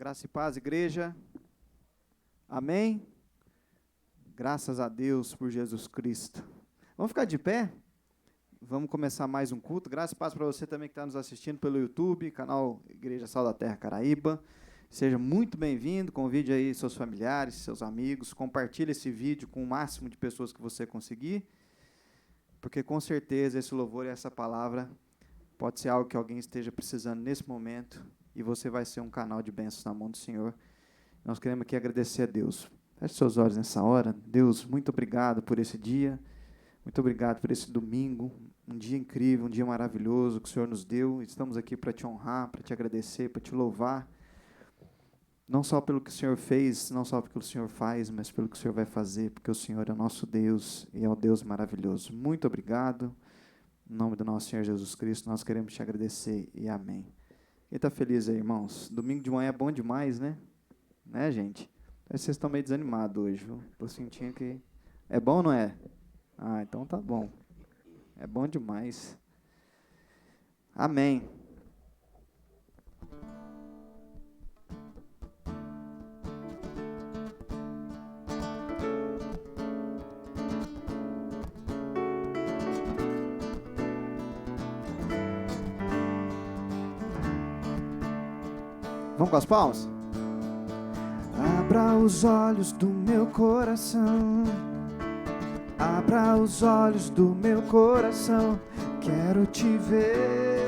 Graça e paz, igreja. Amém? Graças a Deus por Jesus Cristo. Vamos ficar de pé? Vamos começar mais um culto. Graça e paz para você também que está nos assistindo pelo YouTube, canal Igreja Sal da Terra Caraíba. Seja muito bem-vindo, convide aí seus familiares, seus amigos, compartilhe esse vídeo com o máximo de pessoas que você conseguir, porque com certeza esse louvor e essa palavra pode ser algo que alguém esteja precisando nesse momento e você vai ser um canal de bênçãos na mão do Senhor. Nós queremos aqui agradecer a Deus. Feche seus olhos nessa hora. Deus, muito obrigado por esse dia, muito obrigado por esse domingo, um dia incrível, um dia maravilhoso que o Senhor nos deu. Estamos aqui para te honrar, para te agradecer, para te louvar, não só pelo que o Senhor fez, não só pelo que o Senhor faz, mas pelo que o Senhor vai fazer, porque o Senhor é o nosso Deus e é o Deus maravilhoso. Muito obrigado. Em nome do nosso Senhor Jesus Cristo, nós queremos te agradecer e amém. Quem está feliz aí, irmãos? Domingo de manhã é bom demais, né? Né, gente? Vocês estão meio desanimados hoje, viu? Estou sentindo que... É bom ou não é? Ah, então tá bom. É bom demais. Amém. Vamos com as palmas? Abra os olhos do meu coração, abra os olhos do meu coração, quero te ver,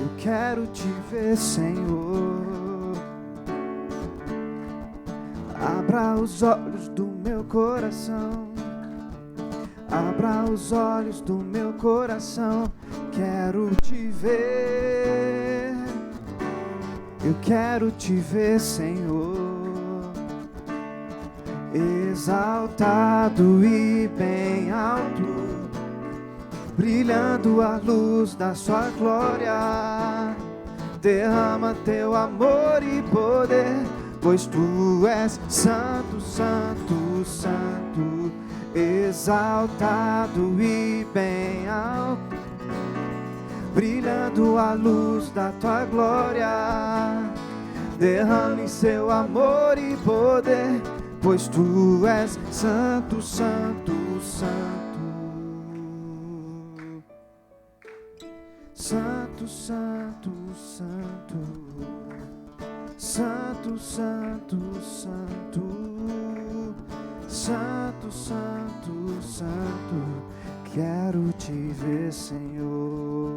eu quero te ver, Senhor. Abra os olhos do meu coração, abra os olhos do meu coração, quero te ver. Eu quero te ver, Senhor, exaltado e bem alto, brilhando a luz da sua glória. Derrama teu amor e poder, pois tu és santo, santo, santo, exaltado e bem alto, brilhando a luz da tua glória. Derrame seu amor e poder, pois tu és santo, santo, santo. Santo, santo, santo. Santo, santo, santo. Santo, santo, santo. Quero te ver, Senhor.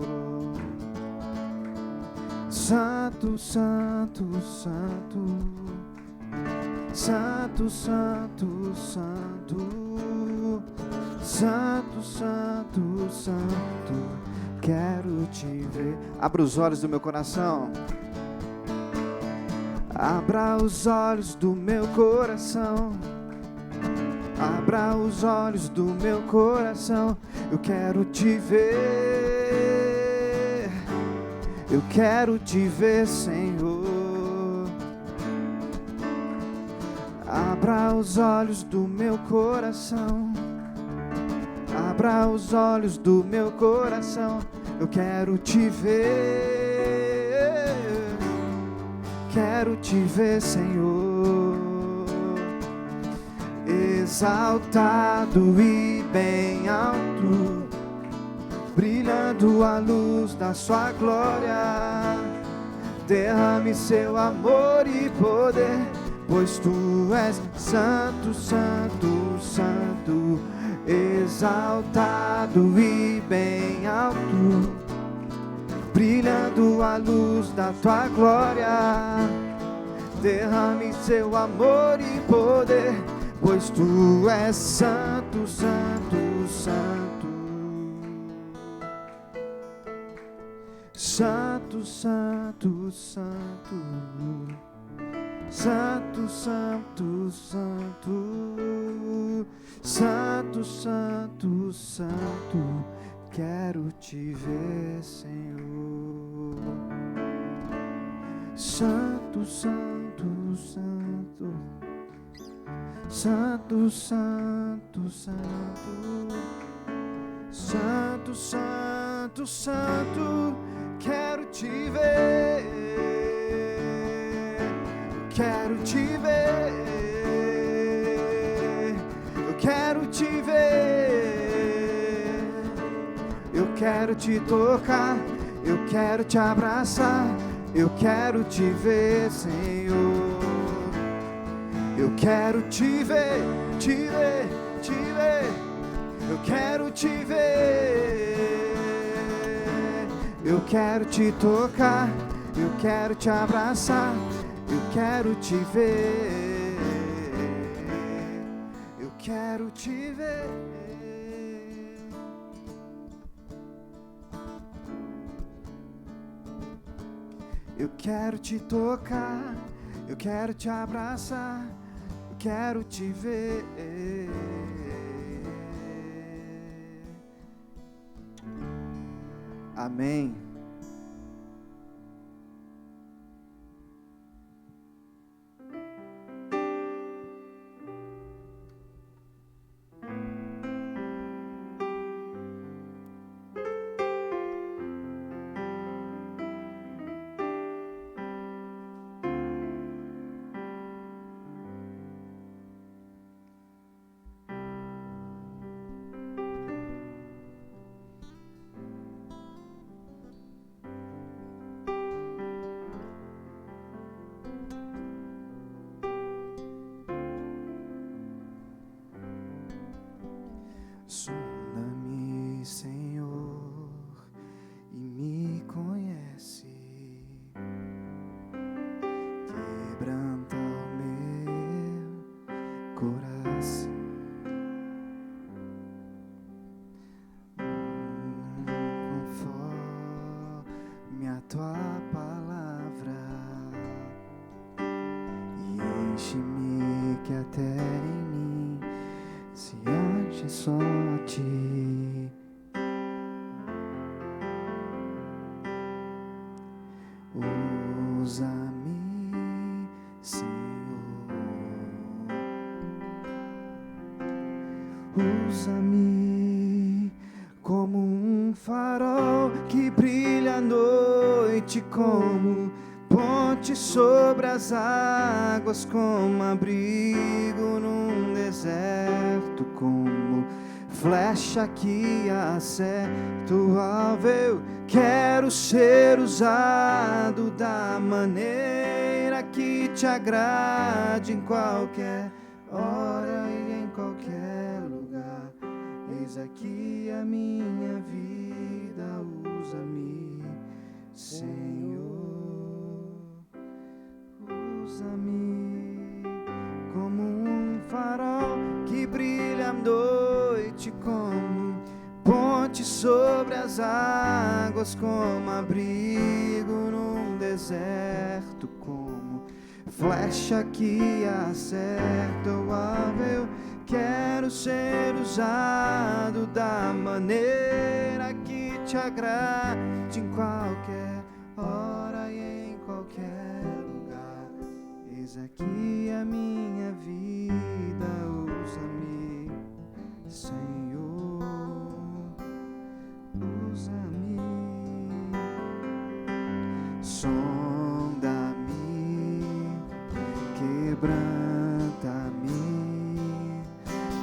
Santo, santo, santo. Santo, santo, santo. Santo, santo, santo. Quero te ver. Abra os olhos do meu coração. Abra os olhos do meu coração. Abra os olhos do meu coração, eu quero te ver, eu quero te ver, Senhor. Abra os olhos do meu coração, abra os olhos do meu coração, eu quero te ver, quero te ver, Senhor. Exaltado e bem alto, brilhando a luz da sua glória. Derrame seu amor e poder, pois tu és santo, santo, santo. Exaltado e bem alto, brilhando a luz da tua glória. Derrame seu amor e poder, pois tu és santo, santo, santo. Santo, santo, santo. Santo, santo, santo. Santo, santo, santo. Quero te ver, Senhor. Santo, santo, santo. Santo, santo, santo. Santo, santo, santo, quero te ver. quero te ver, eu quero te ver, eu quero te tocar, eu quero te abraçar, eu quero te ver, Senhor. Eu quero te ver, te ver, te ver, eu quero te ver, eu quero te tocar, eu quero te abraçar, eu quero te ver, eu quero te ver. Eu quero te tocar, eu quero te abraçar, eu quero te ver. Amém. Sonda-me, Senhor, e me conhece, quebranta o meu coração, conforme a tua palavra, e enche-me que até em mim se ache só ti. Usa-me, Senhor, usa-me como um farol que brilha à noite, como ponte sobre as águas, como abrigo num deserto, como flecha que acerta o alvo. Eu quero ser usado da maneira que te agrade, em qualquer hora e em qualquer lugar. Eis aqui a minha vida, usa-me, Senhor. Usa-me como um farol que brilha à noite, como ponte sobre as águas, como abrigo num deserto, como flecha que acerta o alvo. Eu quero ser usado da maneira que te agrade, em qualquer hora e em qualquer lugar. Eis aqui a minha vida, usa-me, Senhor, usa-me. Sonda-me, quebranta-me,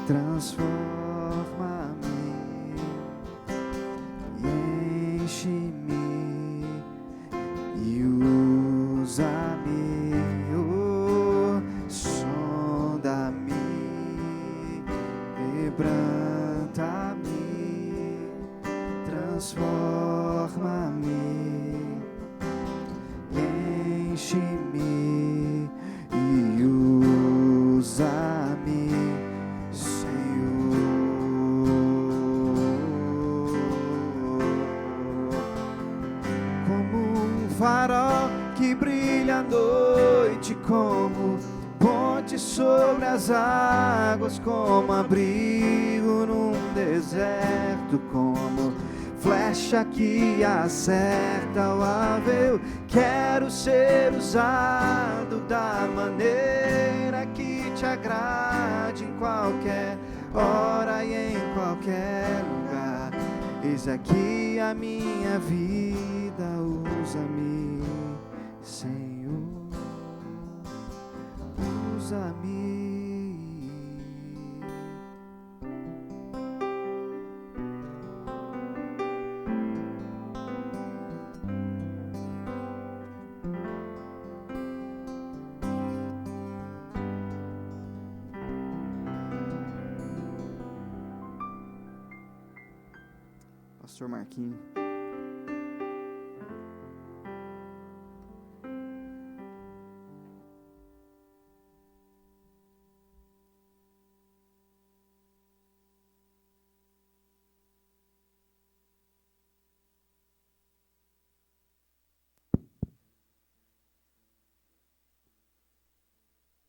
transforma-me e enche-me e usa-me. Oh, sonda-me, quebranta-me, transforma-me e enche-me e usa-me, Senhor. Como um farol que brilha à noite, como ponte sobre as águas, como abrigo num deserto, como flecha que acerta o alvo. Eu quero ser usado da maneira que te agrade, em qualquer hora e em qualquer lugar. Eis aqui a minha vida, usa-me, Senhor. usa-me. Pastor Marquinhos.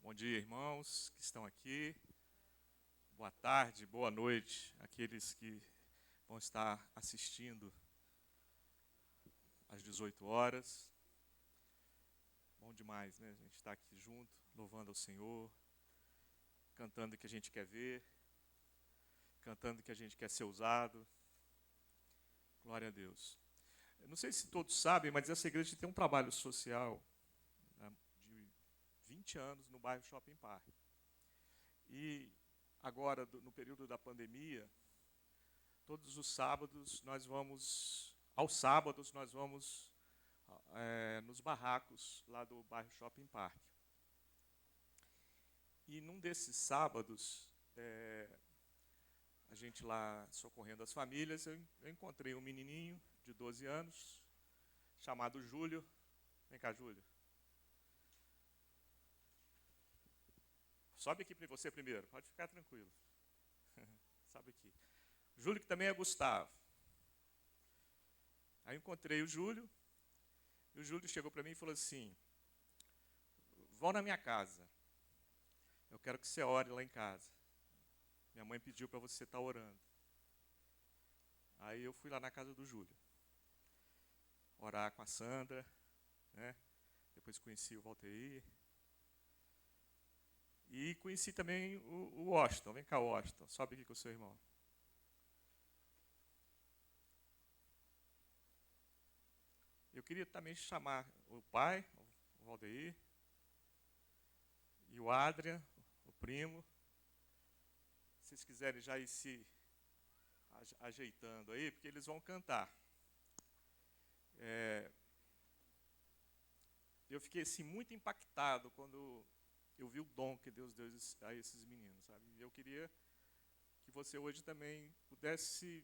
Bom dia, irmãos que estão aqui. Boa tarde, boa noite, aqueles que vão estar assistindo às 18 horas. Bom demais, né? A gente está aqui junto, louvando ao Senhor, cantando o que a gente quer ver, cantando o que a gente quer ser usado. Glória a Deus. Eu não sei se todos sabem, mas essa igreja tem um trabalho social, né, de 20 anos no bairro Shopping Park. E agora, no período da pandemia, todos os sábados nós vamos, nos barracos lá do bairro Shopping Park. E num desses sábados, a gente lá socorrendo as famílias, eu encontrei um menininho de 12 anos, chamado Júlio. Vem cá, Júlio. Sobe aqui para você primeiro, pode ficar tranquilo. Sobe aqui. Júlio, que também é Gustavo. Aí eu encontrei o Júlio, e o Júlio chegou para mim e falou assim: vão na minha casa, eu quero que você ore lá em casa. Minha mãe pediu para você estar orando. Aí eu fui lá na casa do Júlio, orar com a Sandra, né? Depois conheci o Valteir. E conheci também o Washington. Vem cá, Washington, sobe aqui com o seu irmão. Eu queria também chamar o pai, o Valdeir, e o Adrian, o primo. Se vocês quiserem já ir se ajeitando aí, porque eles vão cantar. Eu fiquei assim, muito impactado quando eu vi o dom que Deus deu a esses meninos, sabe? E eu queria que você hoje também pudesse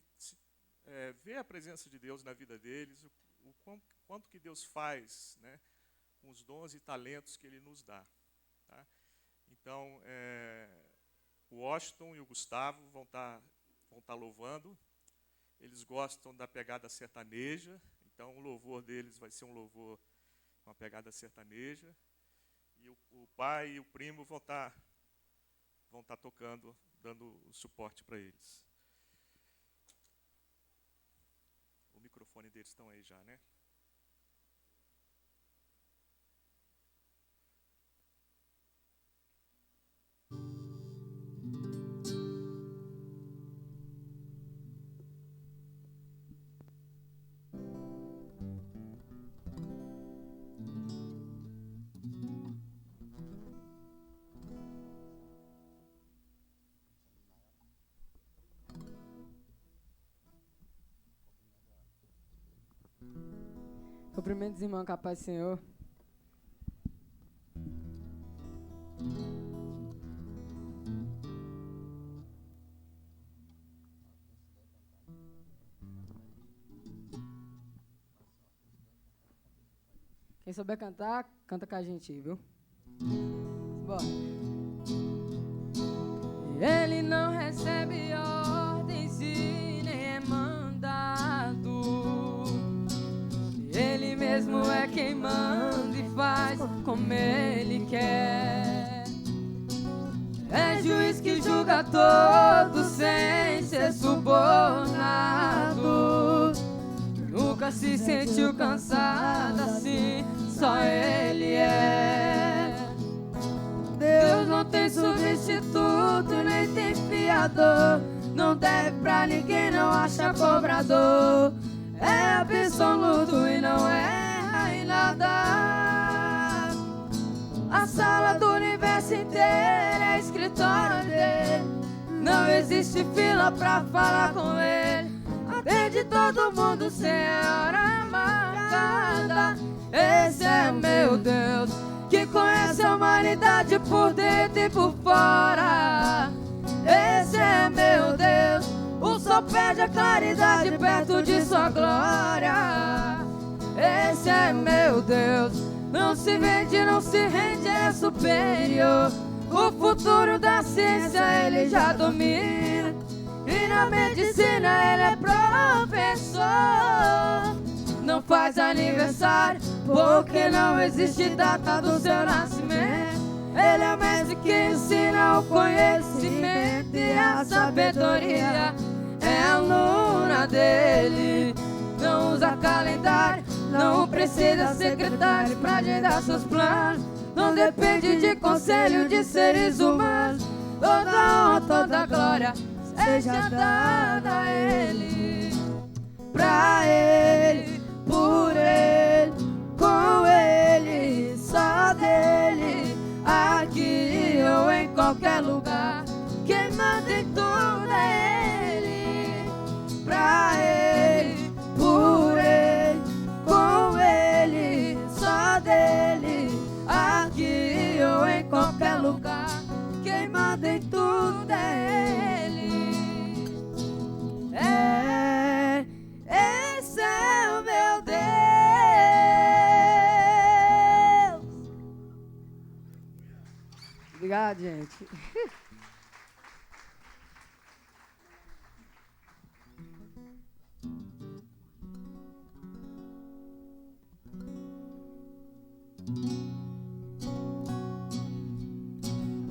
ver a presença de Deus na vida deles, o quanto que Deus faz, né, com os dons e talentos que Ele nos dá. Tá? Então, o Washington e o Gustavo vão estar louvando. Eles gostam da pegada sertaneja, então o louvor deles vai ser um louvor com a pegada sertaneja. E o pai e o primo vão estar tocando, dando o suporte para eles. O microfone deles estão aí já, né? Cumprimentos, irmão, com a paz do Senhor. Quem souber cantar, canta com a gente, viu? Bora. Ele não recebe ordens e nem é mandado. Ele mesmo é quem manda e faz como ele quer. É juiz que julga todos sem ser subornado. Nunca se sentiu cansado assim, só ele é. Deus não tem substituto, nem tem fiador. Não deve pra ninguém, não acha cobrador. É absoluto e não erra em nada. A sala do universo inteiro não existe fila pra falar com Ele. Atende todo mundo sem hora marcada. Esse é meu Deus, que conhece a humanidade por dentro e por fora. Esse é meu Deus, o sol perde a claridade perto de sua glória. Esse é meu Deus, não se vende, não se rende, é superior. O futuro da ciência ele já domina, e na medicina ele é professor. Não faz aniversário porque não existe data do seu nascimento. Ele é o mestre que ensina o conhecimento e a sabedoria é aluna dele. Não usa calendário, não precisa secretário pra agendar seus planos. Não depende de conselho de seres humanos. Toda honra, toda glória seja dada a Ele. Pra Ele, por Ele, com Ele, só dele. Aqui ou em qualquer lugar, quem manda em tudo é Ele. Pra Ele, por Ele, com Ele, só dele. Aqui ou em qualquer lugar, quem manda em tudo é Ele. Esse é o meu Deus. Obrigado, gente.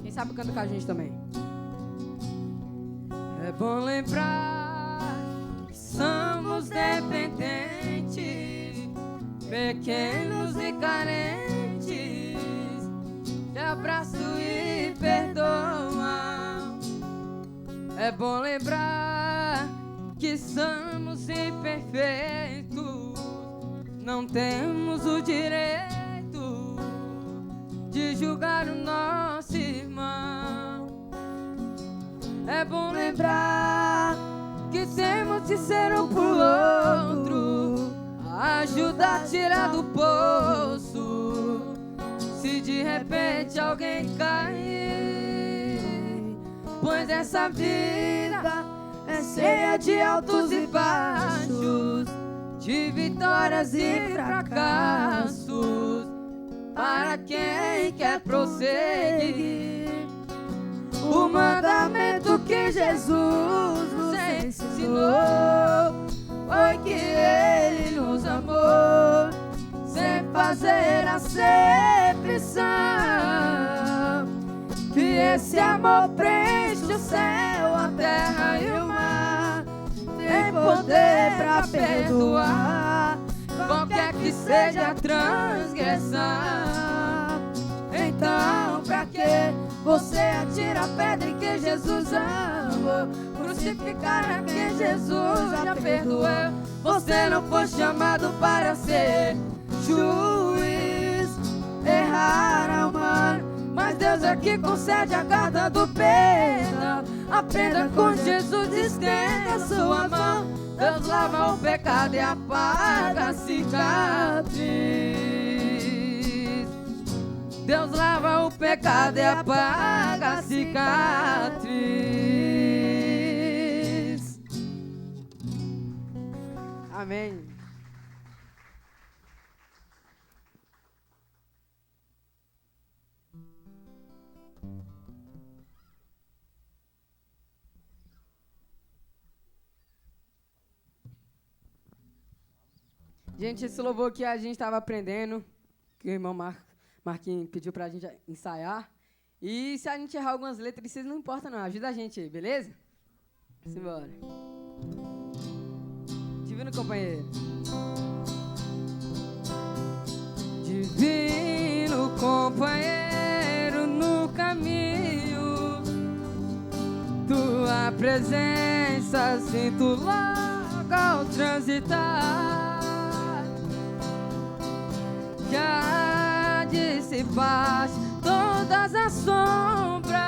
Quem sabe canta com a gente também. É bom lembrar que somos dependentes, pequenos e carentes, te abraço e perdoa. É bom lembrar que somos imperfeitos, não temos o direito de julgar o nosso irmão. É bom lembrar que temos de ser um pro outro, ajudar a tirar do poço se de repente alguém cair. Pois essa vida é cheia de altos e baixos, de vitórias e fracassos, para quem quer prosseguir. O mandamento que Jesus nos ensinou foi que Ele nos amou, sem fazer acepção. Que esse amor preenche o céu, a terra e o mar, tem poder pra perdoar qualquer que seja a transgressão. Então, pra que você atira a pedra em quem Jesus amou, crucificar a quem Jesus já perdoou? Você não foi chamado para ser juiz, errar ao humano, mas Deus é que concede a carta do perdão. Aprenda com Jesus, estenda sua mão. Deus lava o pecado e apaga a cicatriz. Deus lava o pecado e apaga a cicatriz. Amém. Gente, esse louvor que a gente estava aprendendo, que o irmão Marquinhos pediu pra gente ensaiar. E se a gente errar algumas letras, vocês não importam não, ajuda a gente aí, beleza? Simbora. Divino companheiro. Divino companheiro no caminho, tua presença sinto logo ao transitar. Já dissipaste todas as sombras,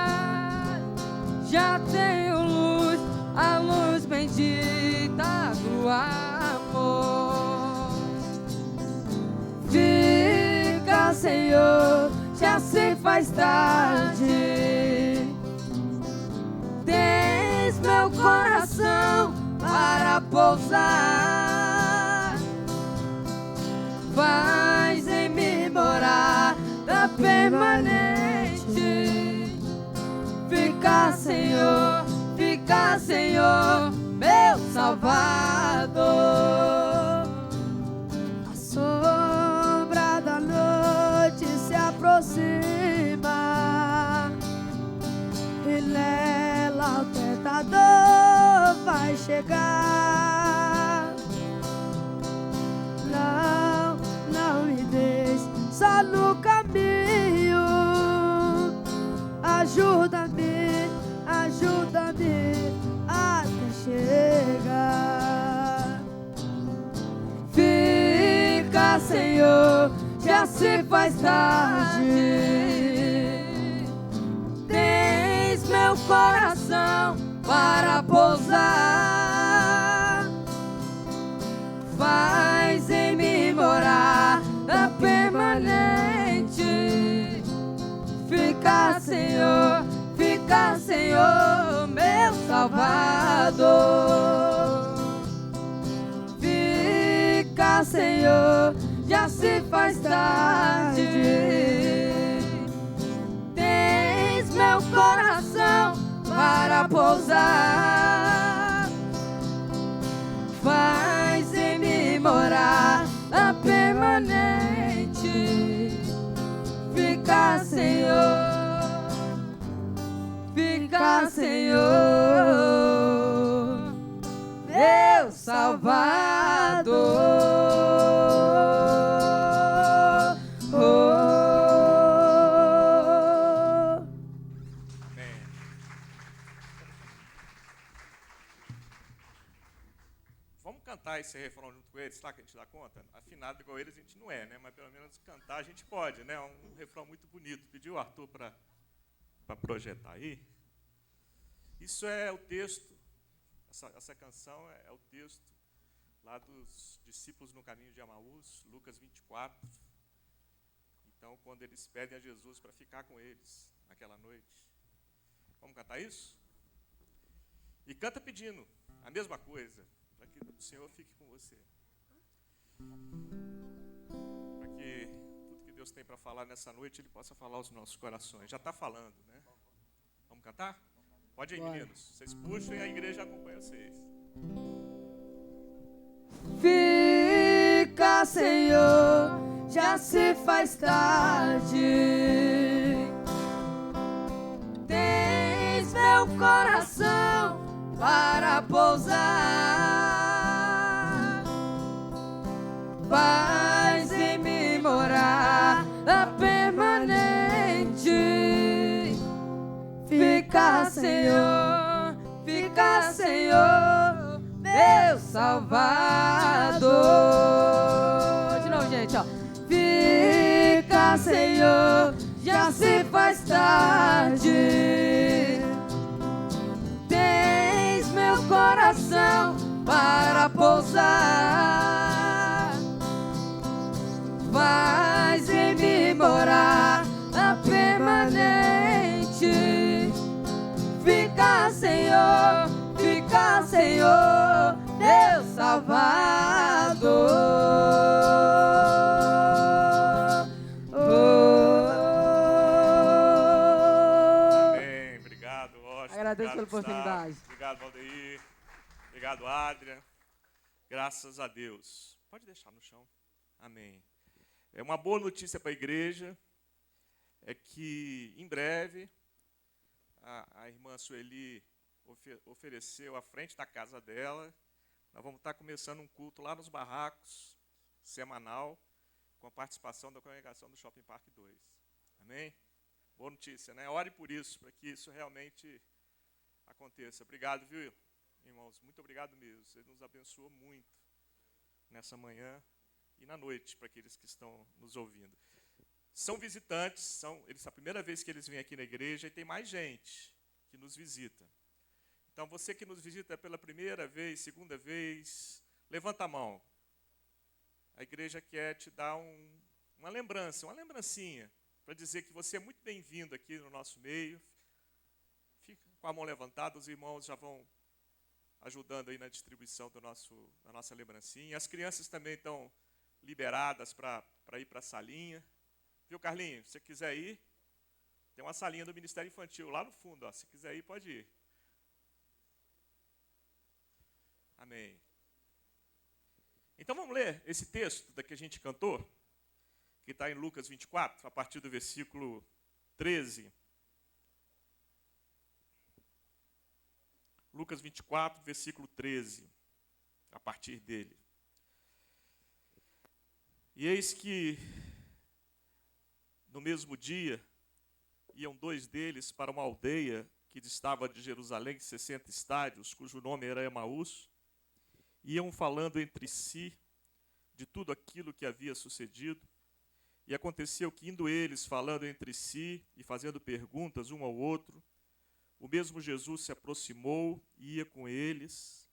já tenho luz agitado amor. Fica, Senhor, já se faz tarde. Tens meu coração para pousar. Faz em mim morada permanente. Fica, Senhor, meu Salvador. A sombra da noite se aproxima e nela o tentador vai chegar. Não me deixe só no caminho. Ajuda-me até chegar. Fica, Senhor, já se faz tarde. Tens meu coração para pousar. Faz em mim morada permanente. Fica, Senhor, meu Salvador. Fica, Senhor, já se faz tarde. Tens meu coração para pousar. Faz em mim morada permanente. Fica, Senhor, meu Salvador. Amém. Vamos cantar esse refrão junto com eles, tá? Que a gente dá conta? Afinado igual eles a gente não é, né? Mas pelo menos cantar a gente pode, né? Um refrão muito bonito. Pediu o Arthur para projetar aí. Isso é o texto, essa canção é o texto lá dos discípulos no caminho de Emaús, Lucas 24. Então, quando eles pedem a Jesus para ficar com eles naquela noite. Vamos cantar isso? E canta pedindo a mesma coisa, para que o Senhor fique com você. Para que tudo que Deus tem para falar nessa noite, Ele possa falar aos nossos corações. Já está falando, né? Vamos cantar? Pode ir, meninos. Vocês puxam e a igreja acompanha vocês. Fica, Senhor, já se faz tarde. Tens meu coração para pousar. Faz em mim morada permanente. Fica, Senhor, meu Salvador. De novo, gente, ó. Fica, Senhor, já se faz tarde. Tens meu coração para pousar. Faz em mim morada permanente. Fica, Senhor, meu Salvador. Amém. Obrigado, Washington. Agradeço pela Gustavo. oportunidade. Obrigado, Valdeir. Obrigado, Adria. Graças a Deus. Pode deixar no chão. Amém. É uma boa notícia para a igreja. É que, em breve, a irmã Sueli ofereceu à frente da casa dela. Nós vamos estar começando um culto lá nos barracos, semanal, com a participação da congregação do Shopping Park 2. Amém? Boa notícia, né? Ore por isso, para que isso realmente aconteça. Obrigado, viu, irmãos? Muito obrigado mesmo. Você nos abençoou muito nessa manhã e na noite, para aqueles que estão nos ouvindo. São visitantes, é a primeira vez que eles vêm aqui na igreja e tem mais gente que nos visita. Então, você que nos visita pela primeira vez, segunda vez, levanta a mão. A igreja quer te dar uma lembrança, uma lembrancinha, para dizer que você é muito bem-vindo aqui no nosso meio. Fica com a mão levantada, os irmãos já vão ajudando aí na distribuição da nossa lembrancinha. As crianças também estão liberadas para ir para a salinha. Viu, Carlinhos? Se você quiser ir, tem uma salinha do Ministério Infantil lá no fundo. Ó. Se quiser ir, pode ir. Amém. Então vamos ler esse texto da que a gente cantou, que está em Lucas 24, a partir do versículo 13. Lucas 24, versículo 13, a partir dele. E eis que, no mesmo dia, iam 2 deles para uma aldeia que distava de Jerusalém 60 estádios, cujo nome era Emaús, iam falando entre si de tudo aquilo que havia sucedido. E aconteceu que, indo eles falando entre si e fazendo perguntas um ao outro, o mesmo Jesus se aproximou e ia com eles,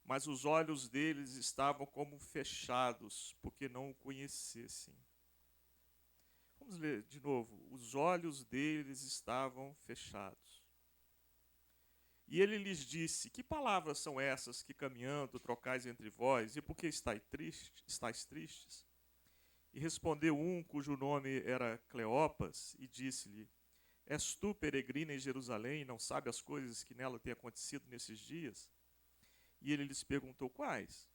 mas os olhos deles estavam como fechados, porque não o conhecessem. Vamos ler de novo. Os olhos deles estavam fechados. E ele lhes disse: que palavras são essas que caminhando trocais entre vós, e por que estáis tristes? E respondeu um, cujo nome era Cleopas, e disse-lhe: és tu peregrina em Jerusalém, e não sabe as coisas que nela têm acontecido nesses dias? E ele lhes perguntou: quais?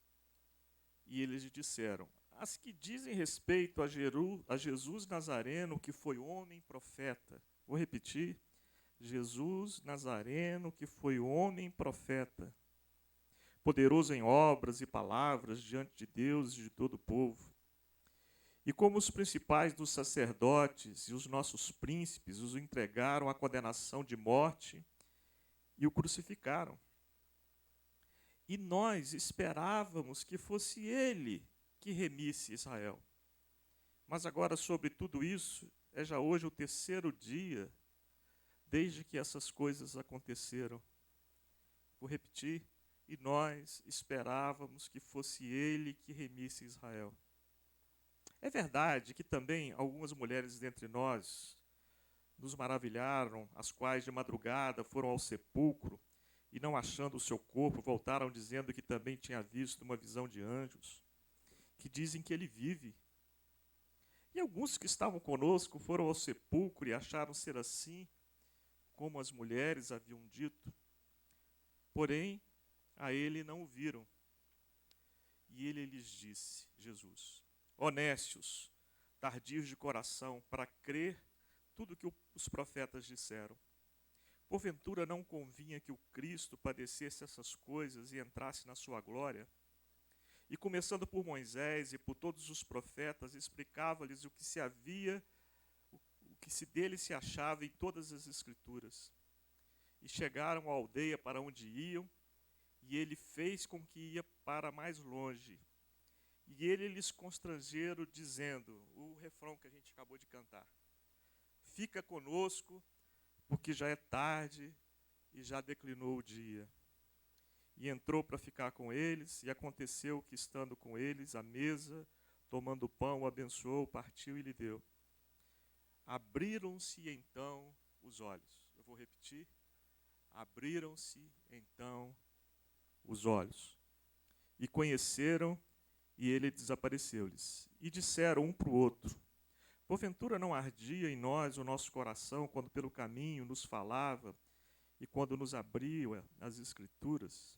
E eles lhe disseram: as que dizem respeito a Jesus Nazareno, que foi homem profeta. Vou repetir: Jesus Nazareno, que foi homem profeta, poderoso em obras e palavras diante de Deus e de todo o povo. E como os principais dos sacerdotes e os nossos príncipes os entregaram à condenação de morte e o crucificaram. E nós esperávamos que fosse ele que remisse Israel. Mas agora, sobre tudo isso, é já hoje o 3º dia desde que essas coisas aconteceram. Vou repetir: e nós esperávamos que fosse ele que remisse Israel. É verdade que também algumas mulheres dentre nós nos maravilharam, as quais de madrugada foram ao sepulcro e, não achando o seu corpo, voltaram dizendo que também tinha visto uma visão de anjos, que dizem que ele vive. E alguns que estavam conosco foram ao sepulcro e acharam ser assim, como as mulheres haviam dito. Porém, a ele não o viram. E ele lhes disse, Jesus: honestos, tardios de coração, para crer tudo o que os profetas disseram. Porventura não convinha que o Cristo padecesse essas coisas e entrasse na sua glória? E começando por Moisés e por todos os profetas, explicava-lhes o que se dele se achava em todas as Escrituras. E chegaram à aldeia para onde iam, e ele fez com que ia para mais longe. E ele lhes constrangeram, dizendo, o refrão que a gente acabou de cantar: fica conosco, porque já é tarde e já declinou o dia. E entrou para ficar com eles, e aconteceu que, estando com eles à mesa, tomando o pão, o abençoou, partiu e lhe deu. Abriram-se então os olhos. Eu vou repetir. Abriram-se então os olhos. E conheceram, e ele desapareceu-lhes. E disseram um para o outro: porventura não ardia em nós o nosso coração, quando pelo caminho nos falava, e quando nos abria as Escrituras?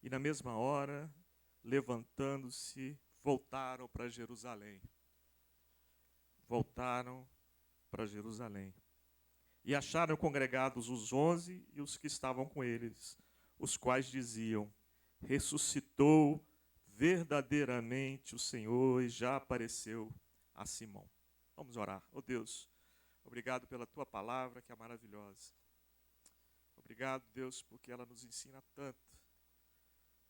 E na mesma hora, levantando-se, voltaram para Jerusalém. Voltaram para Jerusalém. E acharam congregados os 11 e os que estavam com eles, os quais diziam: ressuscitou verdadeiramente o Senhor e já apareceu a Simão. Vamos orar. Oh Deus, obrigado pela tua palavra, que é maravilhosa. Obrigado, Deus, porque ela nos ensina tanto.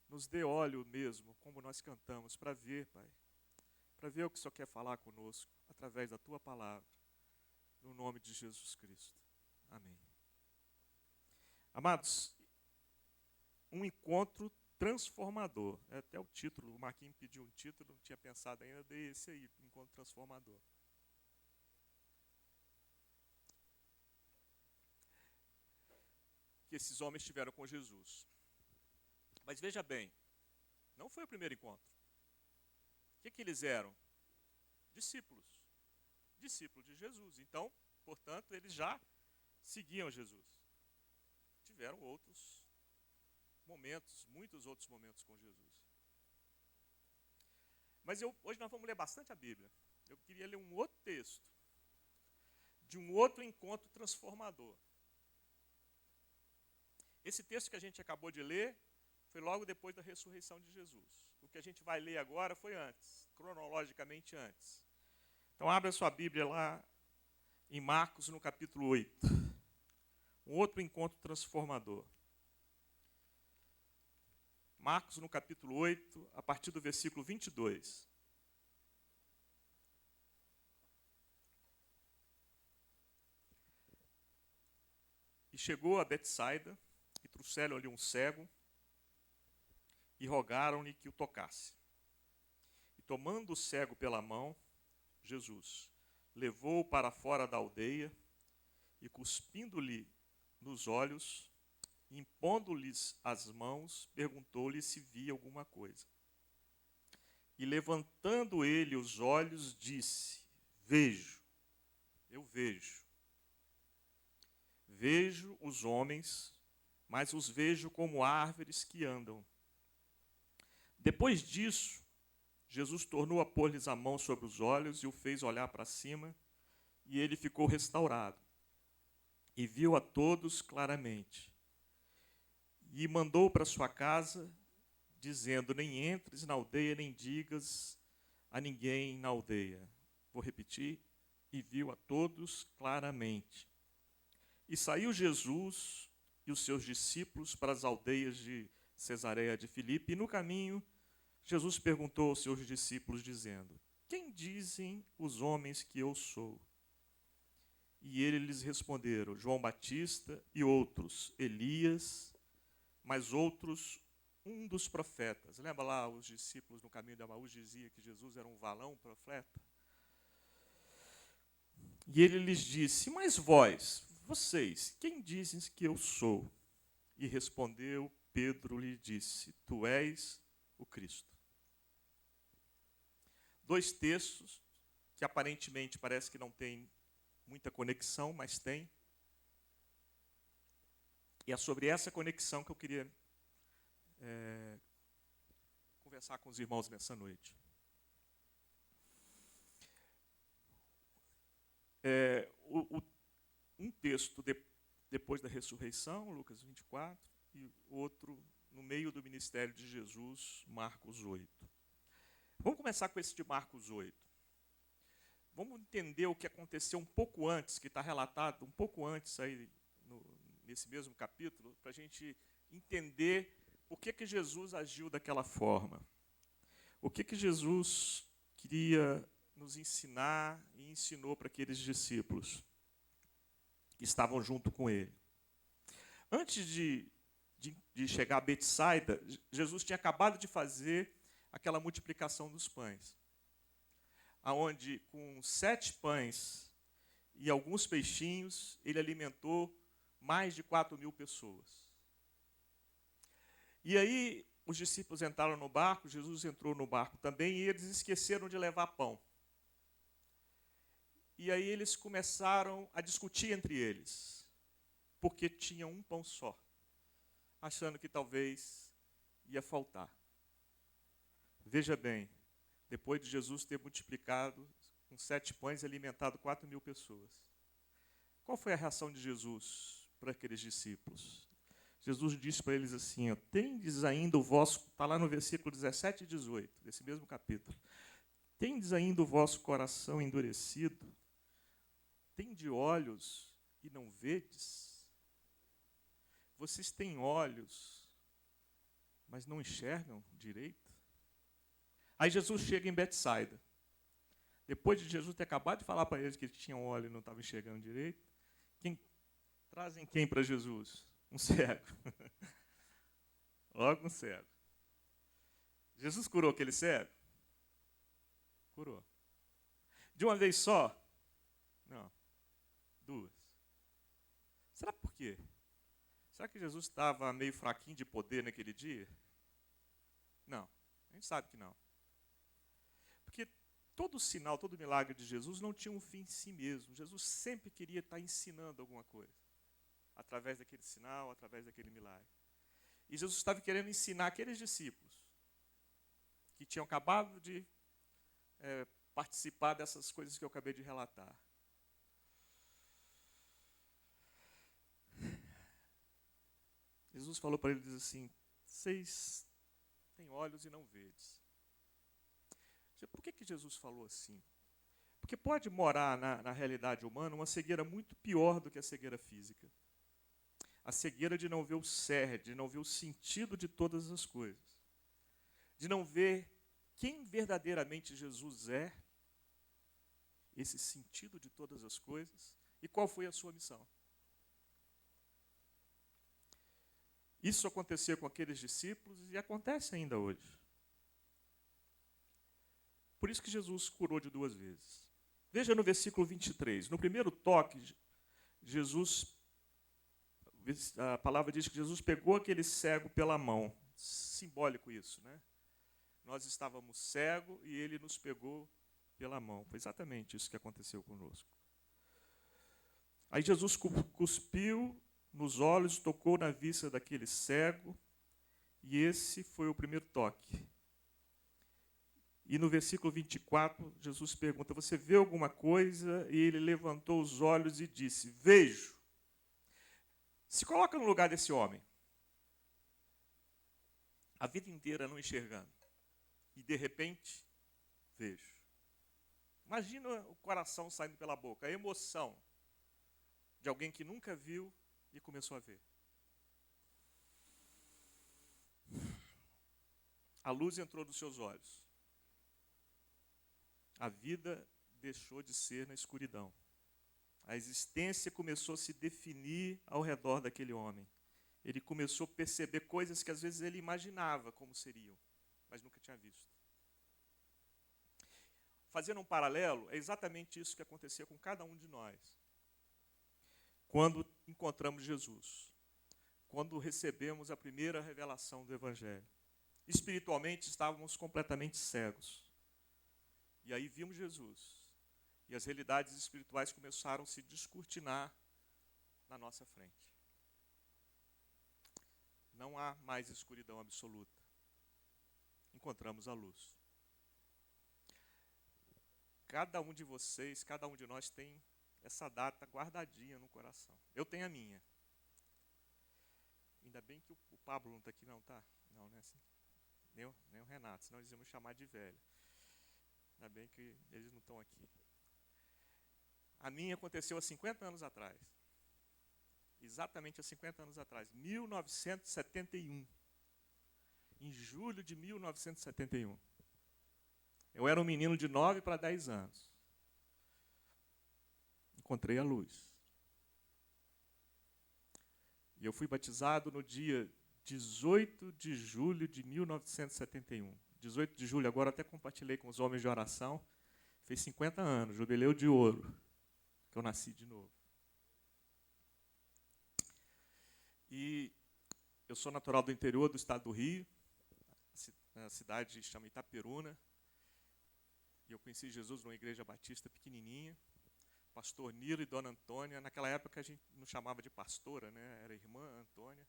Nos dê óleo mesmo, como nós cantamos, para ver, Pai. Para ver o que o Senhor quer falar conosco, através da tua palavra. No nome de Jesus Cristo. Amém. Amados, um encontro transformador. É até o título, o Marquinhos pediu um título, não tinha pensado ainda, dei esse aí, encontro transformador. Que esses homens tiveram com Jesus. Mas veja bem, não foi o primeiro encontro. O que eles eram? Discípulos. Discípulos de Jesus. Então, portanto, eles já seguiam Jesus. Tiveram outros momentos, muitos outros momentos com Jesus. Mas hoje nós vamos ler bastante a Bíblia. Eu queria ler um outro texto, de um outro encontro transformador. Esse texto que a gente acabou de ler foi logo depois da ressurreição de Jesus. O que a gente vai ler agora foi antes, cronologicamente antes. Então, abra sua Bíblia lá em Marcos, no capítulo 8. Um outro encontro transformador. Marcos, no capítulo 8, a partir do versículo 22. E chegou a Betsaida, e trouxeram-lhe um cego, e rogaram-lhe que o tocasse. E tomando o cego pela mão, Jesus levou-o para fora da aldeia, e cuspindo-lhe nos olhos, impondo-lhes as mãos, perguntou-lhe se via alguma coisa. E levantando ele os olhos, disse: Vejo, eu vejo. Vejo os homens, mas os vejo como árvores que andam. Depois disso, Jesus tornou a pôr-lhes a mão sobre os olhos e o fez olhar para cima, e ele ficou restaurado. E viu a todos claramente. E mandou para sua casa, dizendo: Nem entres na aldeia, nem digas a ninguém na aldeia. Vou repetir. E viu a todos claramente. E saiu Jesus e os seus discípulos para as aldeias de Cesareia de Filipe, e no caminho Jesus perguntou aos seus discípulos, dizendo: Quem dizem os homens que eu sou? E eles lhes responderam: João Batista, e outros Elias, mas outros um dos profetas. Lembra lá os discípulos no caminho de Emaús diziam que Jesus era um valão profeta? E ele lhes disse: Mas vós, vocês, quem dizem que eu sou? E respondeu Pedro, lhe disse: Tu és o Cristo. Dois textos que aparentemente parece que não tem muita conexão, mas tem. E é sobre essa conexão que eu queria conversar com os irmãos nessa noite. Um texto depois da ressurreição, Lucas 24, e outro no meio do ministério de Jesus, Marcos 8. Vamos começar com esse de Marcos 8. Vamos entender o que aconteceu um pouco antes, que está relatado um pouco antes aí nesse mesmo capítulo, para a gente entender por que Jesus agiu daquela forma. O que Jesus queria nos ensinar e ensinou para aqueles discípulos que estavam junto com ele. Antes de chegar a Betsaida, Jesus tinha acabado de fazer aquela multiplicação dos pães, aonde com 7 pães e alguns peixinhos, ele alimentou mais de 4.000 pessoas. E aí os discípulos entraram no barco, Jesus entrou no barco também, e eles esqueceram de levar pão. E aí eles começaram a discutir entre eles, porque tinham um pão só, achando que talvez ia faltar. Veja bem, depois de Jesus ter multiplicado com 7 pães e alimentado 4.000 pessoas, qual foi a reação de Jesus para aqueles discípulos? Jesus disse para eles assim: tendes ainda o vosso, está lá no versículo 17 e 18, desse mesmo capítulo, tendes ainda o vosso coração endurecido? Tende olhos e não vedes? Vocês têm olhos, mas não enxergam direito? Aí Jesus chega em Betsaida. Depois de Jesus ter acabado de falar para eles que eles tinham olho e não estavam enxergando direito, trazem quem para Jesus? Um cego. Logo um cego. Jesus curou aquele cego? Curou. De uma vez só? Não. Duas. Será por quê? Será que Jesus estava meio fraquinho de poder naquele dia? Não. A gente sabe que não. Porque todo sinal, todo milagre de Jesus não tinha um fim em si mesmo. Jesus sempre queria estar ensinando alguma coisa. Através daquele sinal, através daquele milagre. E Jesus estava querendo ensinar aqueles discípulos que tinham acabado de participar dessas coisas que eu acabei de relatar. Jesus falou para eles assim: vocês têm olhos e não vedes. Por que Jesus falou assim? Porque pode morar na realidade humana uma cegueira muito pior do que a cegueira física. A cegueira de não ver o cerne, de não ver o sentido de todas as coisas. De não ver quem verdadeiramente Jesus é, esse sentido de todas as coisas, e qual foi a sua missão. Isso acontecia com aqueles discípulos e acontece ainda hoje. Por isso que Jesus curou de duas vezes. Veja no versículo 23. No primeiro toque, a palavra diz que Jesus pegou aquele cego pela mão. Simbólico isso, né? Nós estávamos cegos e ele nos pegou pela mão. Foi exatamente isso que aconteceu conosco. Aí Jesus cuspiu nos olhos, tocou na vista daquele cego, e esse foi o primeiro toque. E no versículo 24, Jesus pergunta: você vê alguma coisa? E ele levantou os olhos e disse: vejo. Se coloca no lugar desse homem. A vida inteira não enxergando. E de repente, vejo. Imagina o coração saindo pela boca, a emoção de alguém que nunca viu e começou a ver. A luz entrou nos seus olhos. A vida deixou de ser na escuridão. A existência começou a se definir ao redor daquele homem. Ele começou a perceber coisas que às vezes ele imaginava como seriam, mas nunca tinha visto. Fazendo um paralelo, é exatamente isso que acontecia com cada um de nós. Quando encontramos Jesus, quando recebemos a primeira revelação do Evangelho. Espiritualmente estávamos completamente cegos. E aí vimos Jesus. E as realidades espirituais começaram a se descortinar na nossa frente. Não há mais escuridão absoluta. Encontramos a luz. Cada um de vocês, cada um de nós tem essa data guardadinha no coração. Eu tenho a minha. Ainda bem que o Pablo não está aqui, não, tá? Não, né? Nem o Renato, senão eles iam me chamar de velho. Ainda bem que eles não estão aqui. A minha aconteceu há 50 anos atrás. Exatamente há 50 anos atrás. 1971. Em julho de 1971. Eu era um menino de 9 para 10 anos. Encontrei a luz. E eu fui batizado no dia 18 de julho de 1971. 18 de julho, agora até compartilhei com os homens de oração. Fez 50 anos, jubileu de ouro, que eu nasci de novo. E eu sou natural do interior do estado do Rio. A cidade chama Itaperuna. E eu conheci Jesus numa igreja batista pequenininha. Pastor Nilo e Dona Antônia. Naquela época a gente não chamava de pastora, né? Era irmã Antônia.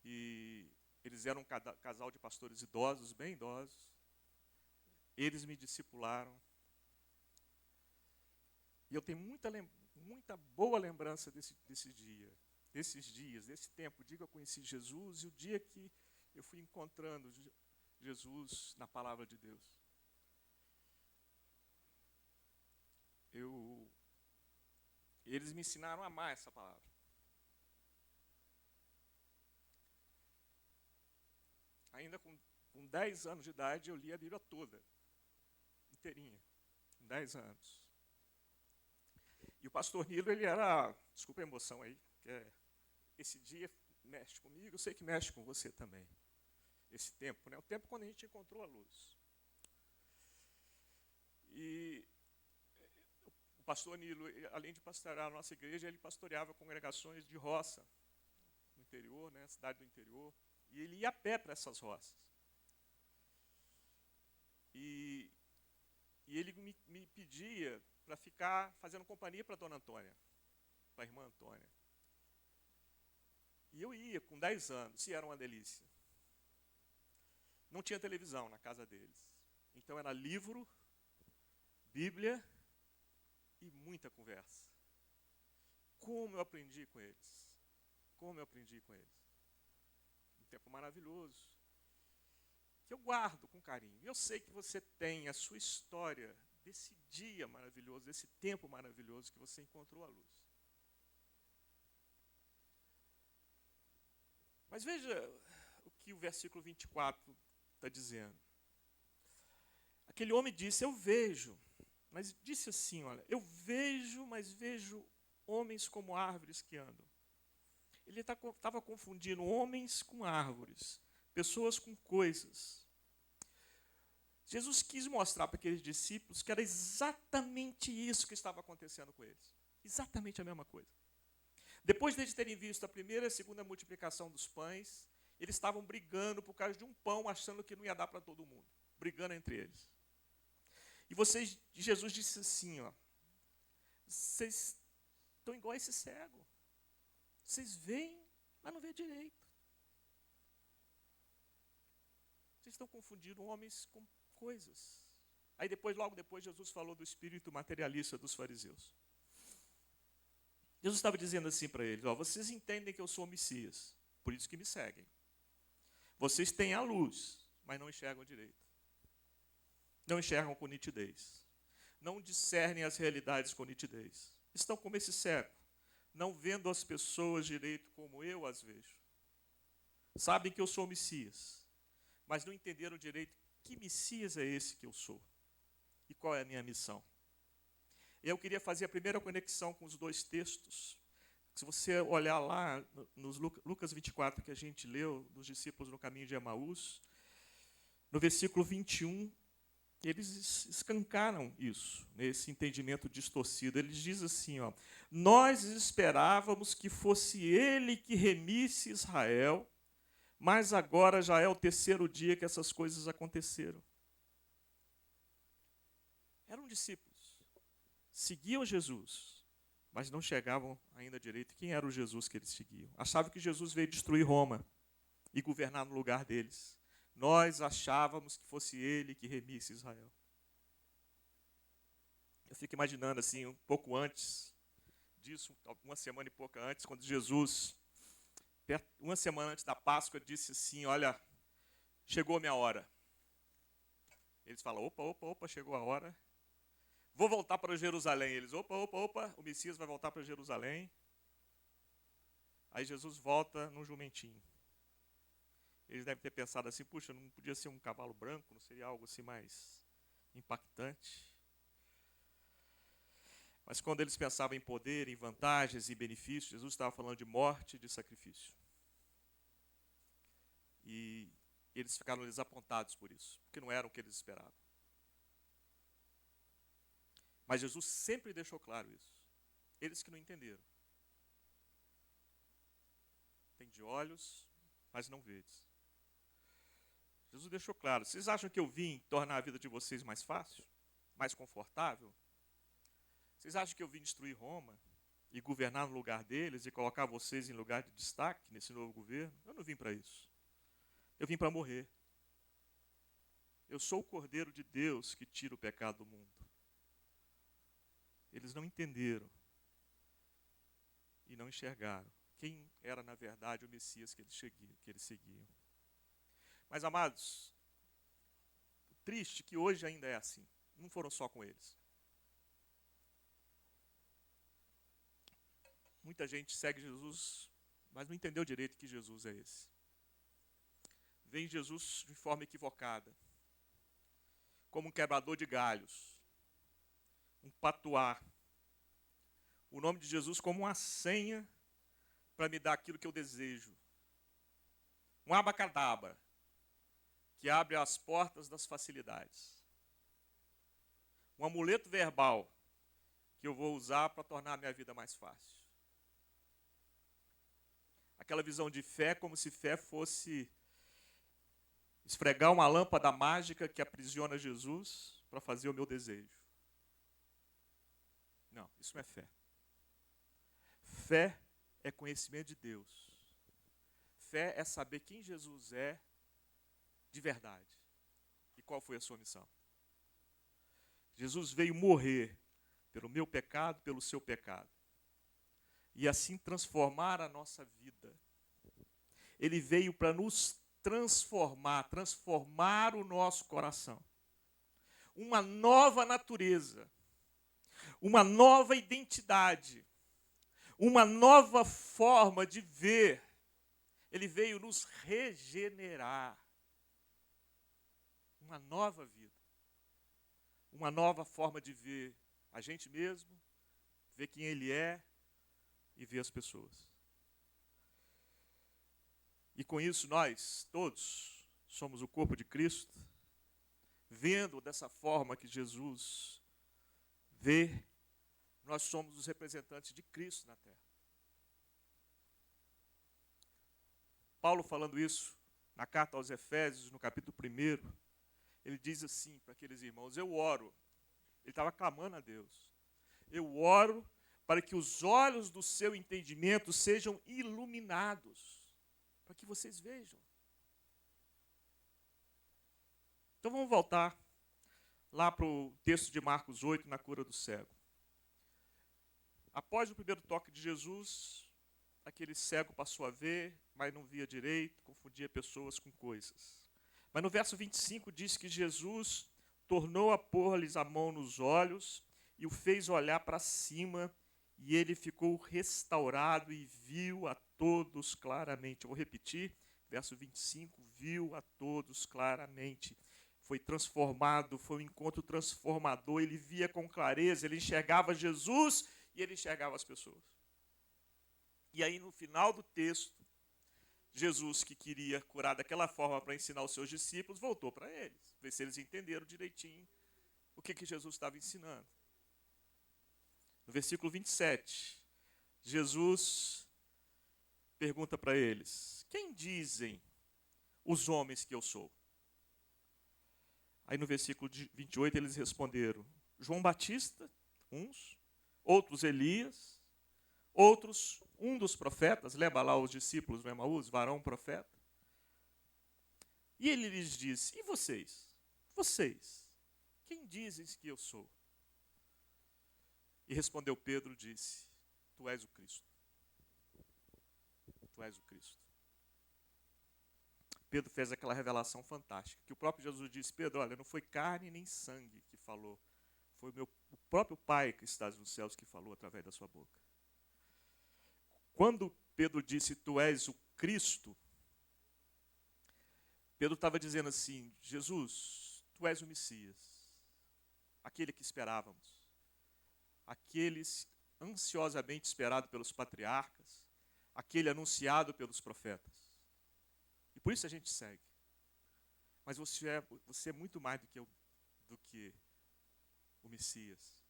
E eles eram um casal de pastores idosos, bem idosos. Eles me discipularam. E eu tenho muita boa lembrança desse dia, desses dias, desse tempo. O dia que eu conheci Jesus e o dia que eu fui encontrando Jesus na palavra de Deus. Eles me ensinaram a amar essa palavra. Ainda com 10 anos de idade, eu li a Bíblia toda, inteirinha, com 10 anos. E o pastor Nilo, ele era, desculpa a emoção aí, esse dia mexe comigo, eu sei que mexe com você também. Esse tempo, né? O tempo quando a gente encontrou a luz. E o pastor Nilo, além de pastorear a nossa igreja, ele pastoreava congregações de roça no interior, né? Cidade do interior. E ele ia a pé para essas roças. E ele me pedia para ficar fazendo companhia para a dona Antônia, para a irmã Antônia. E eu ia com 10 anos, e era uma delícia. Não tinha televisão na casa deles. Então era livro, Bíblia e muita conversa. Como eu aprendi com eles. Como eu aprendi com eles. Um tempo maravilhoso. Que eu guardo com carinho. Eu sei que você tem a sua história desse dia maravilhoso, desse tempo maravilhoso que você encontrou a luz. Mas veja o que o versículo 24 está dizendo. Aquele homem disse, eu vejo, mas disse assim, olha, eu vejo, mas vejo homens como árvores que andam. Ele estava confundindo homens com árvores, pessoas com coisas. Jesus quis mostrar para aqueles discípulos que era exatamente isso que estava acontecendo com eles. Exatamente a mesma coisa. Depois de eles terem visto a primeira e a segunda multiplicação dos pães, eles estavam brigando por causa de um pão, achando que não ia dar para todo mundo. Brigando entre eles. E Jesus disse assim, ó, vocês estão igual a esse cego. Vocês veem, mas não vê direito. Vocês estão confundindo homens com coisas. Aí logo depois, Jesus falou do espírito materialista dos fariseus. Jesus estava dizendo assim para eles, ó, vocês entendem que eu sou o Messias, por isso que me seguem. Vocês têm a luz, mas não enxergam direito. Não enxergam com nitidez. Não discernem as realidades com nitidez. Estão como esse cego, não vendo as pessoas direito como eu as vejo. Sabem que eu sou o Messias, mas não entenderam direito que Messias é esse que eu sou e qual é a minha missão. Eu queria fazer a primeira conexão com os dois textos. Se você olhar lá nos Lucas 24, que a gente leu, dos discípulos no caminho de Emaús, no versículo 21, eles escancaram isso, nesse entendimento distorcido. Eles dizem assim, ó, nós esperávamos que fosse ele que remisse Israel, mas agora já é o terceiro dia que essas coisas aconteceram. Eram discípulos, seguiam Jesus, mas não chegavam ainda direito quem era o Jesus que eles seguiam. Achavam que Jesus veio destruir Roma e governar no lugar deles. Nós achávamos que fosse ele que remisse Israel. Eu fico imaginando assim, um pouco antes disso, uma semana e pouca antes, quando Jesus, uma semana antes da Páscoa, disse assim, olha, chegou a minha hora. Eles falam, opa, chegou a hora. Vou voltar para Jerusalém. Eles, opa, o Messias vai voltar para Jerusalém. Aí Jesus volta num jumentinho. Eles devem ter pensado assim, puxa, não podia ser um cavalo branco, não seria algo assim mais impactante? Mas quando eles pensavam em poder, em vantagens e benefícios, Jesus estava falando de morte e de sacrifício. E eles ficaram desapontados por isso, porque não era o que eles esperavam. Mas Jesus sempre deixou claro isso. Eles que não entenderam. Tem de olhos, mas não vedes. Jesus deixou claro. Vocês acham que eu vim tornar a vida de vocês mais fácil? Mais confortável? Vocês acham que eu vim destruir Roma e governar no lugar deles e colocar vocês em lugar de destaque nesse novo governo? Eu não vim para isso. Eu vim para morrer. Eu sou o Cordeiro de Deus que tira o pecado do mundo. Eles não entenderam e não enxergaram quem era, na verdade, o Messias que eles seguiam. Mas, amados, o triste é que hoje ainda é assim. Não foram só com eles. Muita gente segue Jesus, mas não entendeu direito que Jesus é esse. Vem Jesus de forma equivocada, como um quebrador de galhos, um patuá. O nome de Jesus como uma senha para me dar aquilo que eu desejo, Um abacadabra que abre as portas das facilidades. Um amuleto verbal que eu vou usar para tornar a minha vida mais fácil. Aquela visão de fé como se fé fosse esfregar uma lâmpada mágica que aprisiona Jesus para fazer o meu desejo. Não, isso não é fé. Fé é conhecimento de Deus. Fé é saber quem Jesus é de verdade. E qual foi a sua missão? Jesus veio morrer pelo meu pecado, pelo seu pecado. E assim transformar a nossa vida. Ele veio para nos transformar o nosso coração. Uma nova natureza, uma nova identidade, uma nova forma de ver. Ele veio nos regenerar. Uma nova vida. Uma nova forma de ver a gente mesmo, ver quem Ele é e ver as pessoas. E com isso nós, todos, somos o corpo de Cristo, vendo dessa forma que Jesus vê, nós somos os representantes de Cristo na terra. Paulo falando isso na carta aos Efésios, no capítulo 1, ele diz assim para aqueles irmãos, eu oro, ele estava clamando a Deus, eu oro para que os olhos do seu entendimento sejam iluminados, para que vocês vejam. Então vamos voltar lá para o texto de Marcos 8, na cura do cego. Após o primeiro toque de Jesus, aquele cego passou a ver, mas não via direito, confundia pessoas com coisas. Mas no verso 25 diz que Jesus tornou a pôr-lhes a mão nos olhos e o fez olhar para cima, e ele ficou restaurado e viu a todos claramente. Eu vou repetir, verso 25, viu a todos claramente. Foi transformado, foi um encontro transformador, ele via com clareza, ele enxergava Jesus e ele enxergava as pessoas. E aí no final do texto, Jesus, que queria curar daquela forma para ensinar os seus discípulos, voltou para eles, ver se eles entenderam direitinho o que Jesus estava ensinando. No versículo 27, Jesus pergunta para eles, quem dizem os homens que eu sou? Aí no versículo 28 eles responderam, João Batista, uns, outros Elias, outros um dos profetas, lembra lá os discípulos no Emaús, varão profeta? E ele lhes disse, e vocês? Vocês, quem dizem que eu sou? E respondeu Pedro, disse, tu és o Cristo. Tu és o Cristo. Pedro fez aquela revelação fantástica, que o próprio Jesus disse, Pedro, olha, não foi carne nem sangue que falou, foi o próprio Pai que está nos céus que falou através da sua boca. Quando Pedro disse, tu és o Cristo, Pedro estava dizendo assim, Jesus, tu és o Messias, aquele que esperávamos, aqueles ansiosamente esperado pelos patriarcas, aquele anunciado pelos profetas. E por isso a gente segue. Mas você é muito mais do que o Messias.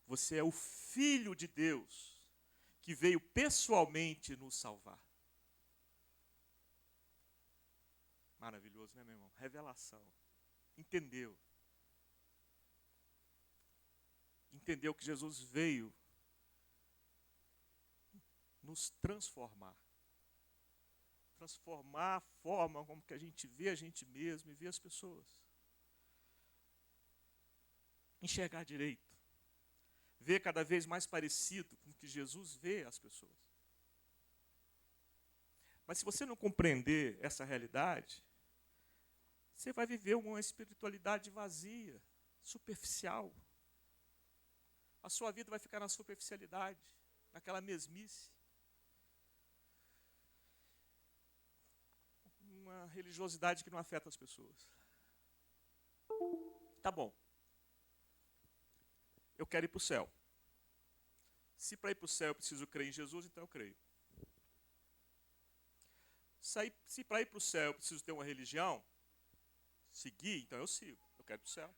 Você é o Filho de Deus que veio pessoalmente nos salvar. Maravilhoso, né, meu irmão? Revelação. Entendeu? Entendeu que Jesus veio nos transformar. Transformar a forma como que a gente vê a gente mesmo e vê as pessoas. Enxergar direito. Ver cada vez mais parecido com o que Jesus vê as pessoas. Mas se você não compreender essa realidade, você vai viver uma espiritualidade vazia, superficial. A sua vida vai ficar na superficialidade, naquela mesmice. Uma religiosidade que não afeta as pessoas. Tá bom. Eu quero ir para o céu. Se para ir para o céu eu preciso crer em Jesus, então eu creio. Se para ir para o céu eu preciso ter uma religião, seguir, então eu sigo. Eu quero ir para o céu.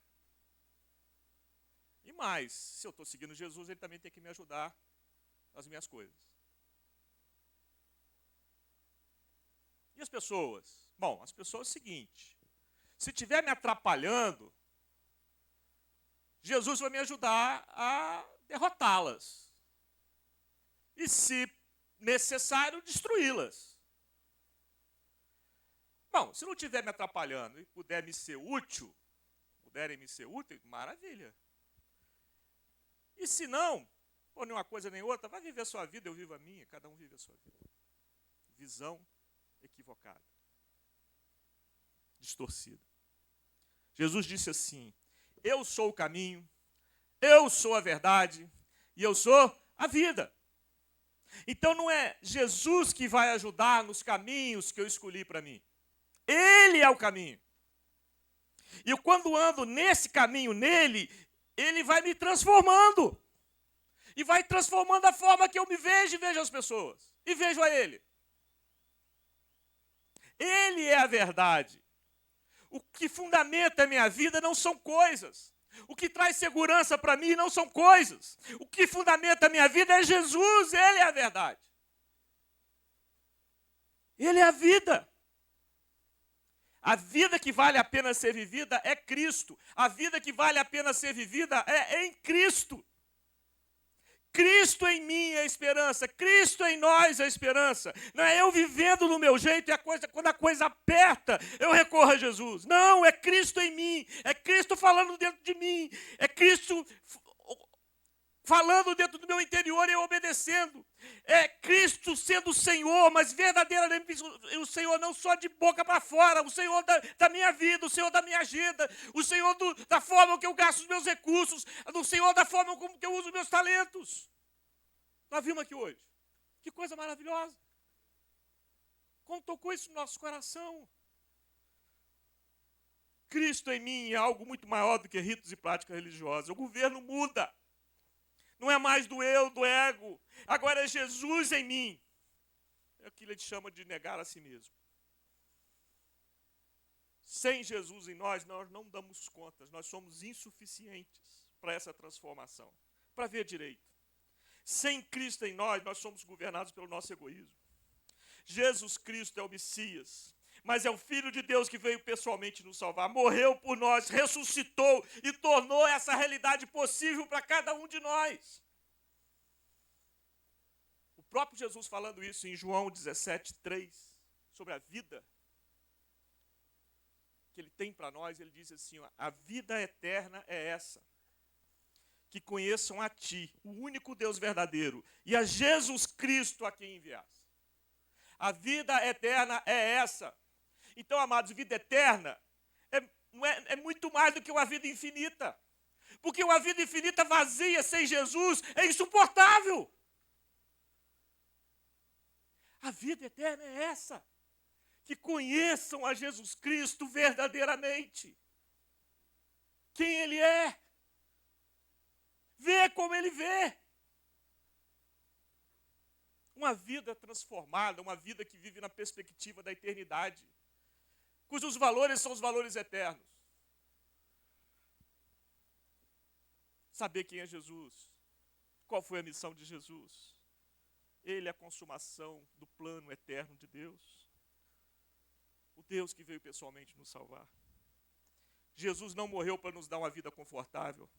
E mais, se eu estou seguindo Jesus, ele também tem que me ajudar nas minhas coisas. E as pessoas? Bom, as pessoas é o seguinte, se estiver me atrapalhando, Jesus vai me ajudar a derrotá-las. E, se necessário, destruí-las. Bom, se não estiver me atrapalhando e puderem me ser útil, maravilha. E se não, ou nem uma coisa nem outra, vai viver a sua vida, eu vivo a minha, cada um vive a sua vida. Visão equivocada. Distorcida. Jesus disse assim, eu sou o caminho, eu sou a verdade e eu sou a vida. Então não é Jesus que vai ajudar nos caminhos que eu escolhi para mim. Ele é o caminho. E eu, quando ando nesse caminho, nele, ele vai me transformando. E vai transformando a forma que eu me vejo e vejo as pessoas. E vejo a ele. Ele é a verdade. O que fundamenta a minha vida não são coisas. O que traz segurança para mim não são coisas. O que fundamenta a minha vida é Jesus, ele é a verdade. Ele é a vida. A vida que vale a pena ser vivida é Cristo. A vida que vale a pena ser vivida é em Cristo. Cristo em mim é a esperança, Cristo em nós é a esperança. Não é eu vivendo do meu jeito e quando a coisa aperta, eu recorro a Jesus. Não, é Cristo em mim, é Cristo falando dentro de mim, é Cristo falando dentro do meu interior e eu obedecendo. É Cristo sendo o Senhor, mas verdadeiramente o Senhor não só de boca para fora, o Senhor da minha vida, o Senhor da minha agenda, o Senhor da forma que eu gasto os meus recursos, o Senhor da forma como que eu uso os meus talentos. Nós vimos aqui hoje. Que coisa maravilhosa. Como tocou isso no nosso coração. Cristo em mim é algo muito maior do que ritos e práticas religiosas. O governo muda. Não é mais do eu, do ego. Agora é Jesus em mim. É o que ele chama de negar a si mesmo. Sem Jesus em nós não damos contas. Nós somos insuficientes para essa transformação. Para ver direito. Sem Cristo em nós somos governados pelo nosso egoísmo. Jesus Cristo é o Messias. Mas é o Filho de Deus que veio pessoalmente nos salvar. Morreu por nós, ressuscitou e tornou essa realidade possível para cada um de nós. O próprio Jesus falando isso em João 17:3, sobre a vida que ele tem para nós, ele diz assim, ó, a vida eterna é essa, que conheçam a ti, o único Deus verdadeiro, e a Jesus Cristo a quem enviaste. A vida eterna é essa. Então, amados, vida eterna é muito mais do que uma vida infinita. Porque uma vida infinita vazia sem Jesus é insuportável. A vida eterna é essa. Que conheçam a Jesus Cristo verdadeiramente. Quem Ele é. Vê como Ele vê. Uma vida transformada, uma vida que vive na perspectiva da eternidade. Cujos valores são os valores eternos. Saber quem é Jesus. Qual foi a missão de Jesus. Ele é a consumação do plano eterno de Deus. O Deus que veio pessoalmente nos salvar. Jesus não morreu para nos dar uma vida confortável.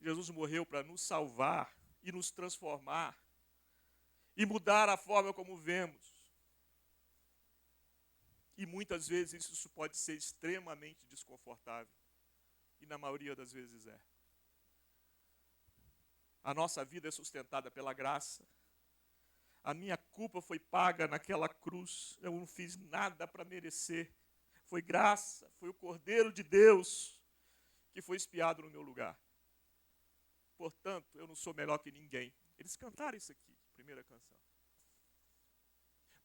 Jesus morreu para nos salvar e nos transformar. E mudar a forma como vemos. E muitas vezes isso pode ser extremamente desconfortável. E na maioria das vezes é. A nossa vida é sustentada pela graça. A minha culpa foi paga naquela cruz. Eu não fiz nada para merecer. Foi graça, foi o Cordeiro de Deus que foi expiado no meu lugar. Portanto, eu não sou melhor que ninguém. Eles cantaram isso aqui, primeira canção.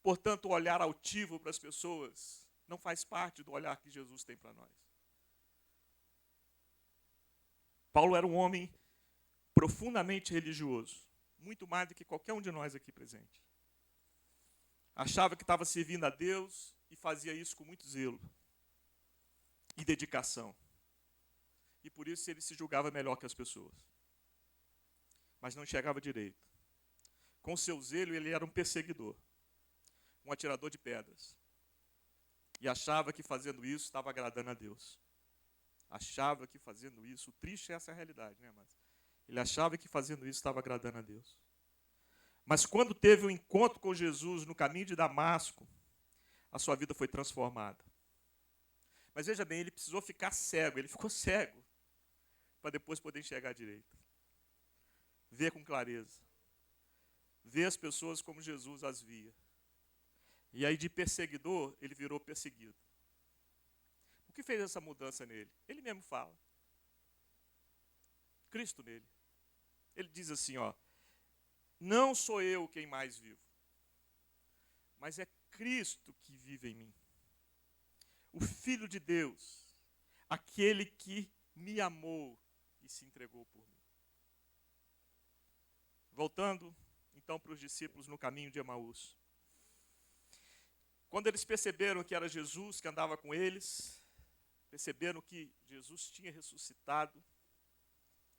Portanto, o olhar altivo para as pessoas não faz parte do olhar que Jesus tem para nós. Paulo era um homem profundamente religioso, muito mais do que qualquer um de nós aqui presente. Achava que estava servindo a Deus e fazia isso com muito zelo e dedicação. E por isso ele se julgava melhor que as pessoas. Mas não enxergava direito. Com seu zelo, ele era um perseguidor, um atirador de pedras. E achava que fazendo isso estava agradando a Deus. Achava que fazendo isso, o triste é essa realidade, né, mas ele achava que fazendo isso estava agradando a Deus. Mas quando teve um encontro com Jesus no caminho de Damasco, a sua vida foi transformada. Mas veja bem, ele precisou ficar cego, ele ficou cego, para depois poder enxergar direito. Ver com clareza. Ver as pessoas como Jesus as via. E aí de perseguidor, ele virou perseguido. O que fez essa mudança nele? Ele mesmo fala. Cristo nele. Ele diz assim, ó, não sou eu quem mais vivo, mas é Cristo que vive em mim. O Filho de Deus, aquele que me amou e se entregou por mim. Voltando, então, para os discípulos no caminho de Emaús. Quando eles perceberam que era Jesus que andava com eles, perceberam que Jesus tinha ressuscitado,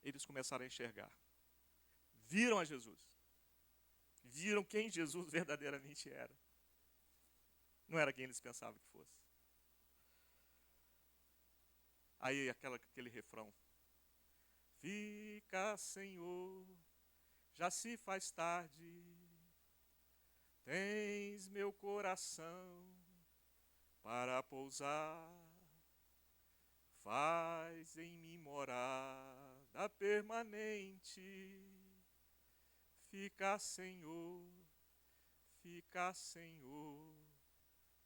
eles começaram a enxergar. Viram a Jesus. Viram quem Jesus verdadeiramente era. Não era quem eles pensavam que fosse. Aí aquele refrão. Fica, Senhor, já se faz tarde. Tens meu coração para pousar. Faz em mim morada permanente. Fica, Senhor,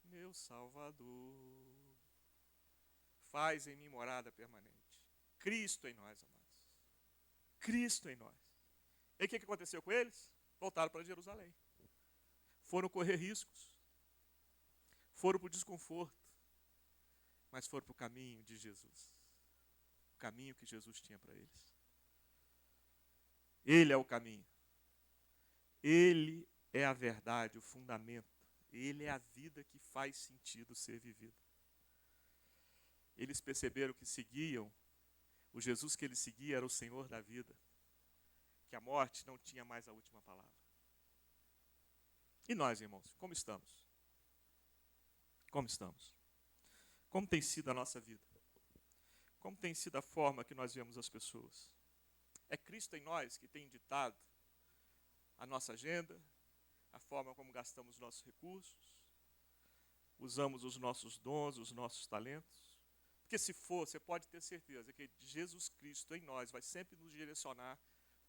meu Salvador. Faz em mim morada permanente. Cristo em nós, amados. Cristo em nós. E o que aconteceu com eles? Voltaram para Jerusalém. Foram correr riscos. Foram para o desconforto. Mas foram para o caminho de Jesus. O caminho que Jesus tinha para eles. Ele é o caminho. Ele é a verdade, o fundamento. Ele é a vida que faz sentido ser vivida. Eles perceberam que seguiam, o Jesus que eles seguiam era o Senhor da vida. Que a morte não tinha mais a última palavra. E nós, irmãos, como estamos? Como estamos? Como tem sido a nossa vida? Como tem sido a forma que nós vemos as pessoas? É Cristo em nós que tem ditado a nossa agenda, a forma como gastamos nossos recursos, usamos os nossos dons, os nossos talentos? Porque se for, você pode ter certeza que Jesus Cristo em nós vai sempre nos direcionar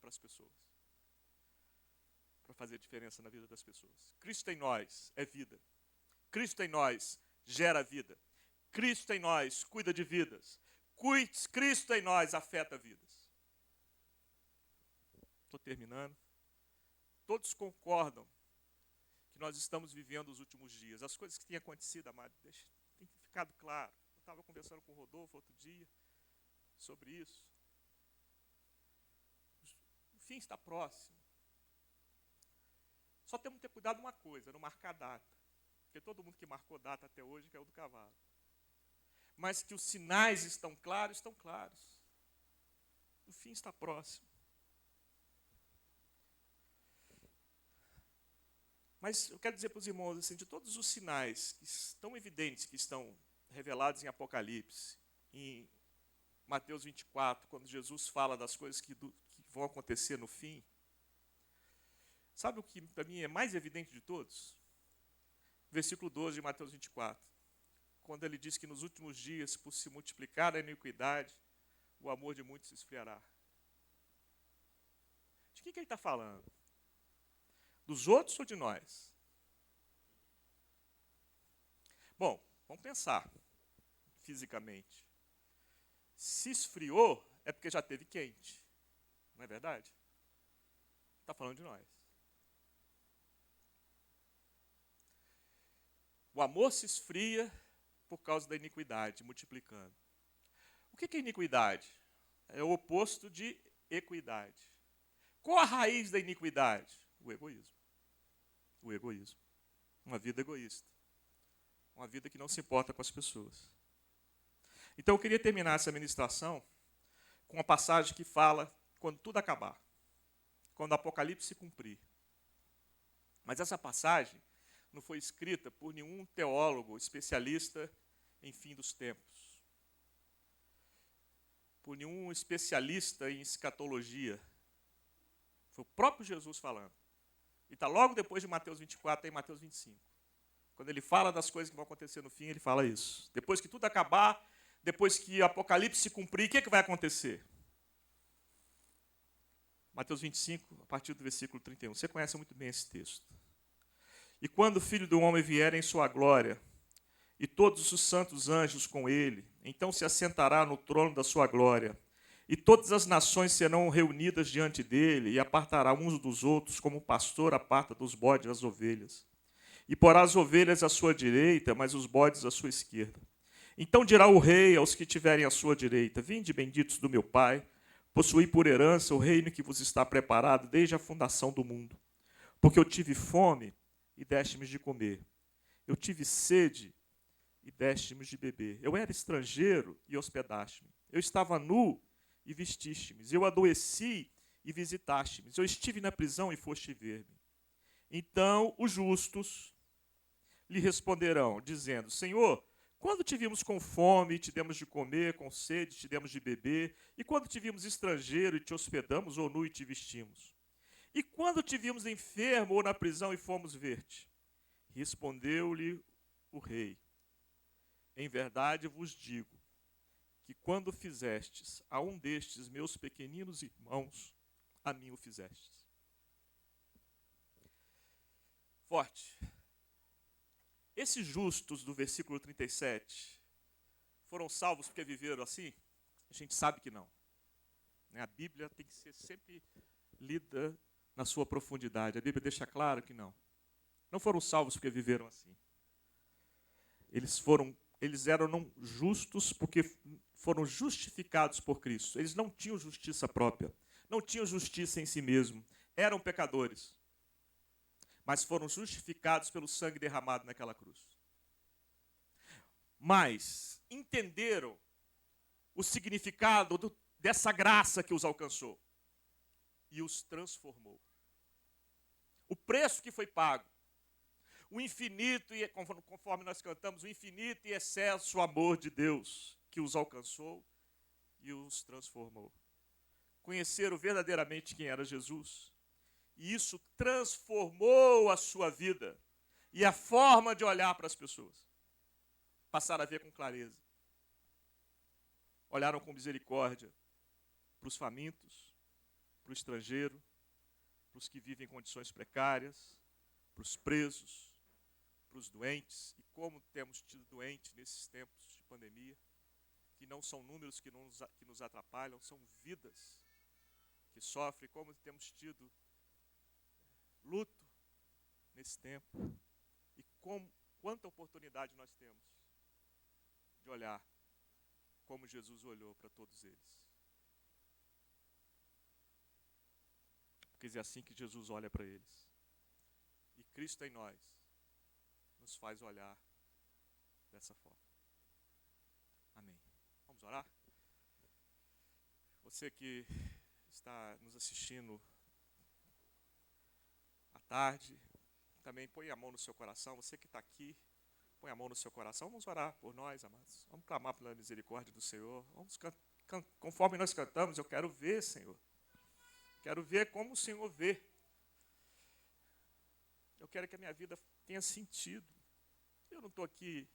para as pessoas. Para fazer diferença na vida das pessoas. Cristo em nós é vida. Cristo em nós gera vida. Cristo em nós cuida de vidas. Cristo em nós afeta vidas. Estou terminando. Todos concordam que nós estamos vivendo os últimos dias. As coisas que têm acontecido, amado, tem ficado claro. Eu estava conversando com o Rodolfo outro dia sobre isso. O fim está próximo. Só temos que ter cuidado de uma coisa, não marcar data. Porque todo mundo que marcou data até hoje quer o do cavalo. Mas que os sinais estão claros, estão claros. O fim está próximo. Mas eu quero dizer para os irmãos, assim, de todos os sinais que estão evidentes, que estão revelados em Apocalipse, em Mateus 24, quando Jesus fala das coisas que vão acontecer no fim, sabe o que para mim é mais evidente de todos? Versículo 12 de Mateus 24, quando ele diz que nos últimos dias, por se multiplicar a iniquidade, o amor de muitos se esfriará. De que ele está falando? Dos outros ou de nós? Bom, vamos pensar fisicamente. Se esfriou, é porque já teve quente. Não é verdade? Está falando de nós. O amor se esfria por causa da iniquidade, multiplicando. O que é iniquidade? É o oposto de equidade. Qual a raiz da iniquidade? O egoísmo. O egoísmo. uma vida egoísta, uma vida que não se importa com as pessoas. Então eu queria terminar essa ministração com uma passagem que fala quando tudo acabar, quando o Apocalipse se cumprir. Mas essa passagem não foi escrita por nenhum teólogo especialista em fim dos tempos, por nenhum especialista em escatologia. Foi o próprio Jesus falando. E está logo depois de Mateus 24, em Mateus 25. Quando ele fala das coisas que vão acontecer no fim, ele fala isso. Depois que tudo acabar, depois que o Apocalipse se cumprir, o que vai acontecer? Mateus 25, a partir do versículo 31. Você conhece muito bem esse texto. E quando o Filho do Homem vier em sua glória, e todos os santos anjos com ele, então se assentará no trono da sua glória, e todas as nações serão reunidas diante dele, e apartará uns dos outros, como o pastor aparta dos bodes as ovelhas. E porá as ovelhas à sua direita, mas os bodes à sua esquerda. Então dirá o rei aos que tiverem à sua direita: vinde, benditos do meu Pai, possuí por herança o reino que vos está preparado desde a fundação do mundo. Porque eu tive fome, e deste-me de comer. Eu tive sede, e deste-me de beber. Eu era estrangeiro, e hospedaste-me. Eu estava nu, e vestiste-me. Eu adoeci, e visitaste-me. Eu estive na prisão, e foste ver-me. Então os justos lhe responderão, dizendo: Senhor, quando te vimos com fome e te demos de comer, com sede te demos de beber, e quando te vimos estrangeiro e te hospedamos, ou nu e te vestimos? E quando te vimos enfermo ou na prisão e fomos ver-te? Respondeu-lhe o rei: em verdade vos digo, que quando fizestes a um destes meus pequeninos irmãos, a mim o fizestes. Forte. Esses justos do versículo 37 foram salvos porque viveram assim? A gente sabe que não. A Bíblia tem que ser sempre lida na sua profundidade. A Bíblia deixa claro que não. Não foram salvos porque viveram assim. Eles eram não justos porque foram justificados por Cristo. Eles não tinham justiça própria, não tinham justiça em si mesmo. Eram pecadores, mas foram justificados pelo sangue derramado naquela cruz. Mas entenderam o significado dessa graça que os alcançou e os transformou. O preço que foi pago, o infinito, e conforme nós cantamos, o infinito e excesso amor de Deus que os alcançou e os transformou. Conheceram verdadeiramente quem era Jesus. E isso transformou a sua vida e a forma de olhar para as pessoas. Passaram a ver com clareza. Olharam com misericórdia para os famintos, para o estrangeiro, para os que vivem em condições precárias, para os presos, para os doentes. E como temos tido doentes nesses tempos de pandemia, que não são números que nos atrapalham, são vidas que sofrem, como temos tido luto nesse tempo. E quanta oportunidade nós temos de olhar como Jesus olhou para todos eles. Porque é assim que Jesus olha para eles. E Cristo em nós nos faz olhar dessa forma. Amém. Vamos orar? Você que está nos assistindo à tarde, também põe a mão no seu coração. Você que está aqui, põe a mão no seu coração. Vamos orar por nós, amados. Vamos clamar pela misericórdia do Senhor. Vamos conforme nós cantamos, eu quero ver, Senhor. Quero ver como o Senhor vê. Eu quero que a minha vida tenha sentido. Eu não estou aqui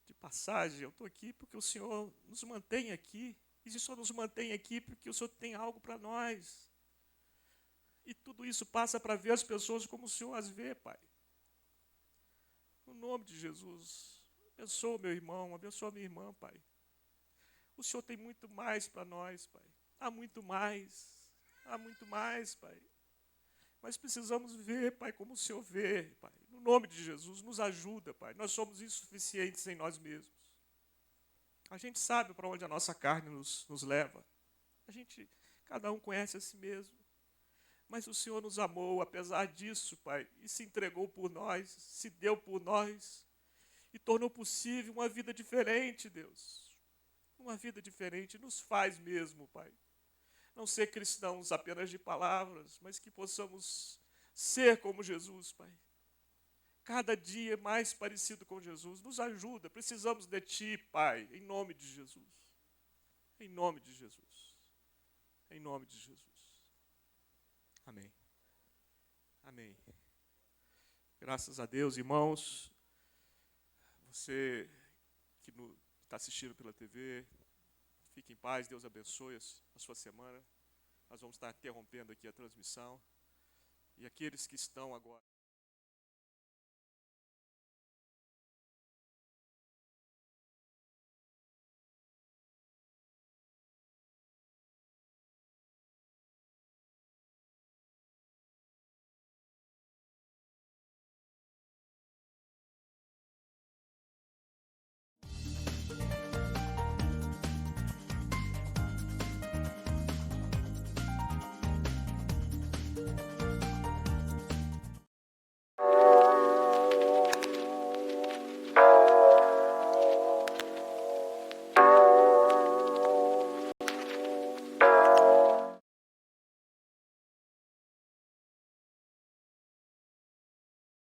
de passagem, eu estou aqui porque o Senhor nos mantém aqui. E o Senhor nos mantém aqui porque o Senhor tem algo para nós. E tudo isso passa para ver as pessoas como o Senhor as vê, Pai. No nome de Jesus, abençoa meu irmão, abençoa minha irmã, Pai. O Senhor tem muito mais para nós, Pai. Há muito mais, Pai. Mas precisamos ver, Pai, como o Senhor vê, Pai. No nome de Jesus, nos ajuda, Pai. Nós somos insuficientes em nós mesmos. A gente sabe para onde a nossa carne nos leva. Cada um conhece a si mesmo. Mas o Senhor nos amou apesar disso, Pai, e se entregou por nós, se deu por nós, e tornou possível uma vida diferente, Deus. Uma vida diferente nos faz mesmo, Pai. Não ser cristãos apenas de palavras, mas que possamos ser como Jesus, Pai. Cada dia mais parecido com Jesus. Nos ajuda, precisamos de Ti, Pai, em nome de Jesus. Em nome de Jesus. Em nome de Jesus. Amém. Amém. Graças a Deus, irmãos. Você que está assistindo pela TV, fique em paz, Deus abençoe a sua semana. Nós vamos estar interrompendo aqui a transmissão. E aqueles que estão agora...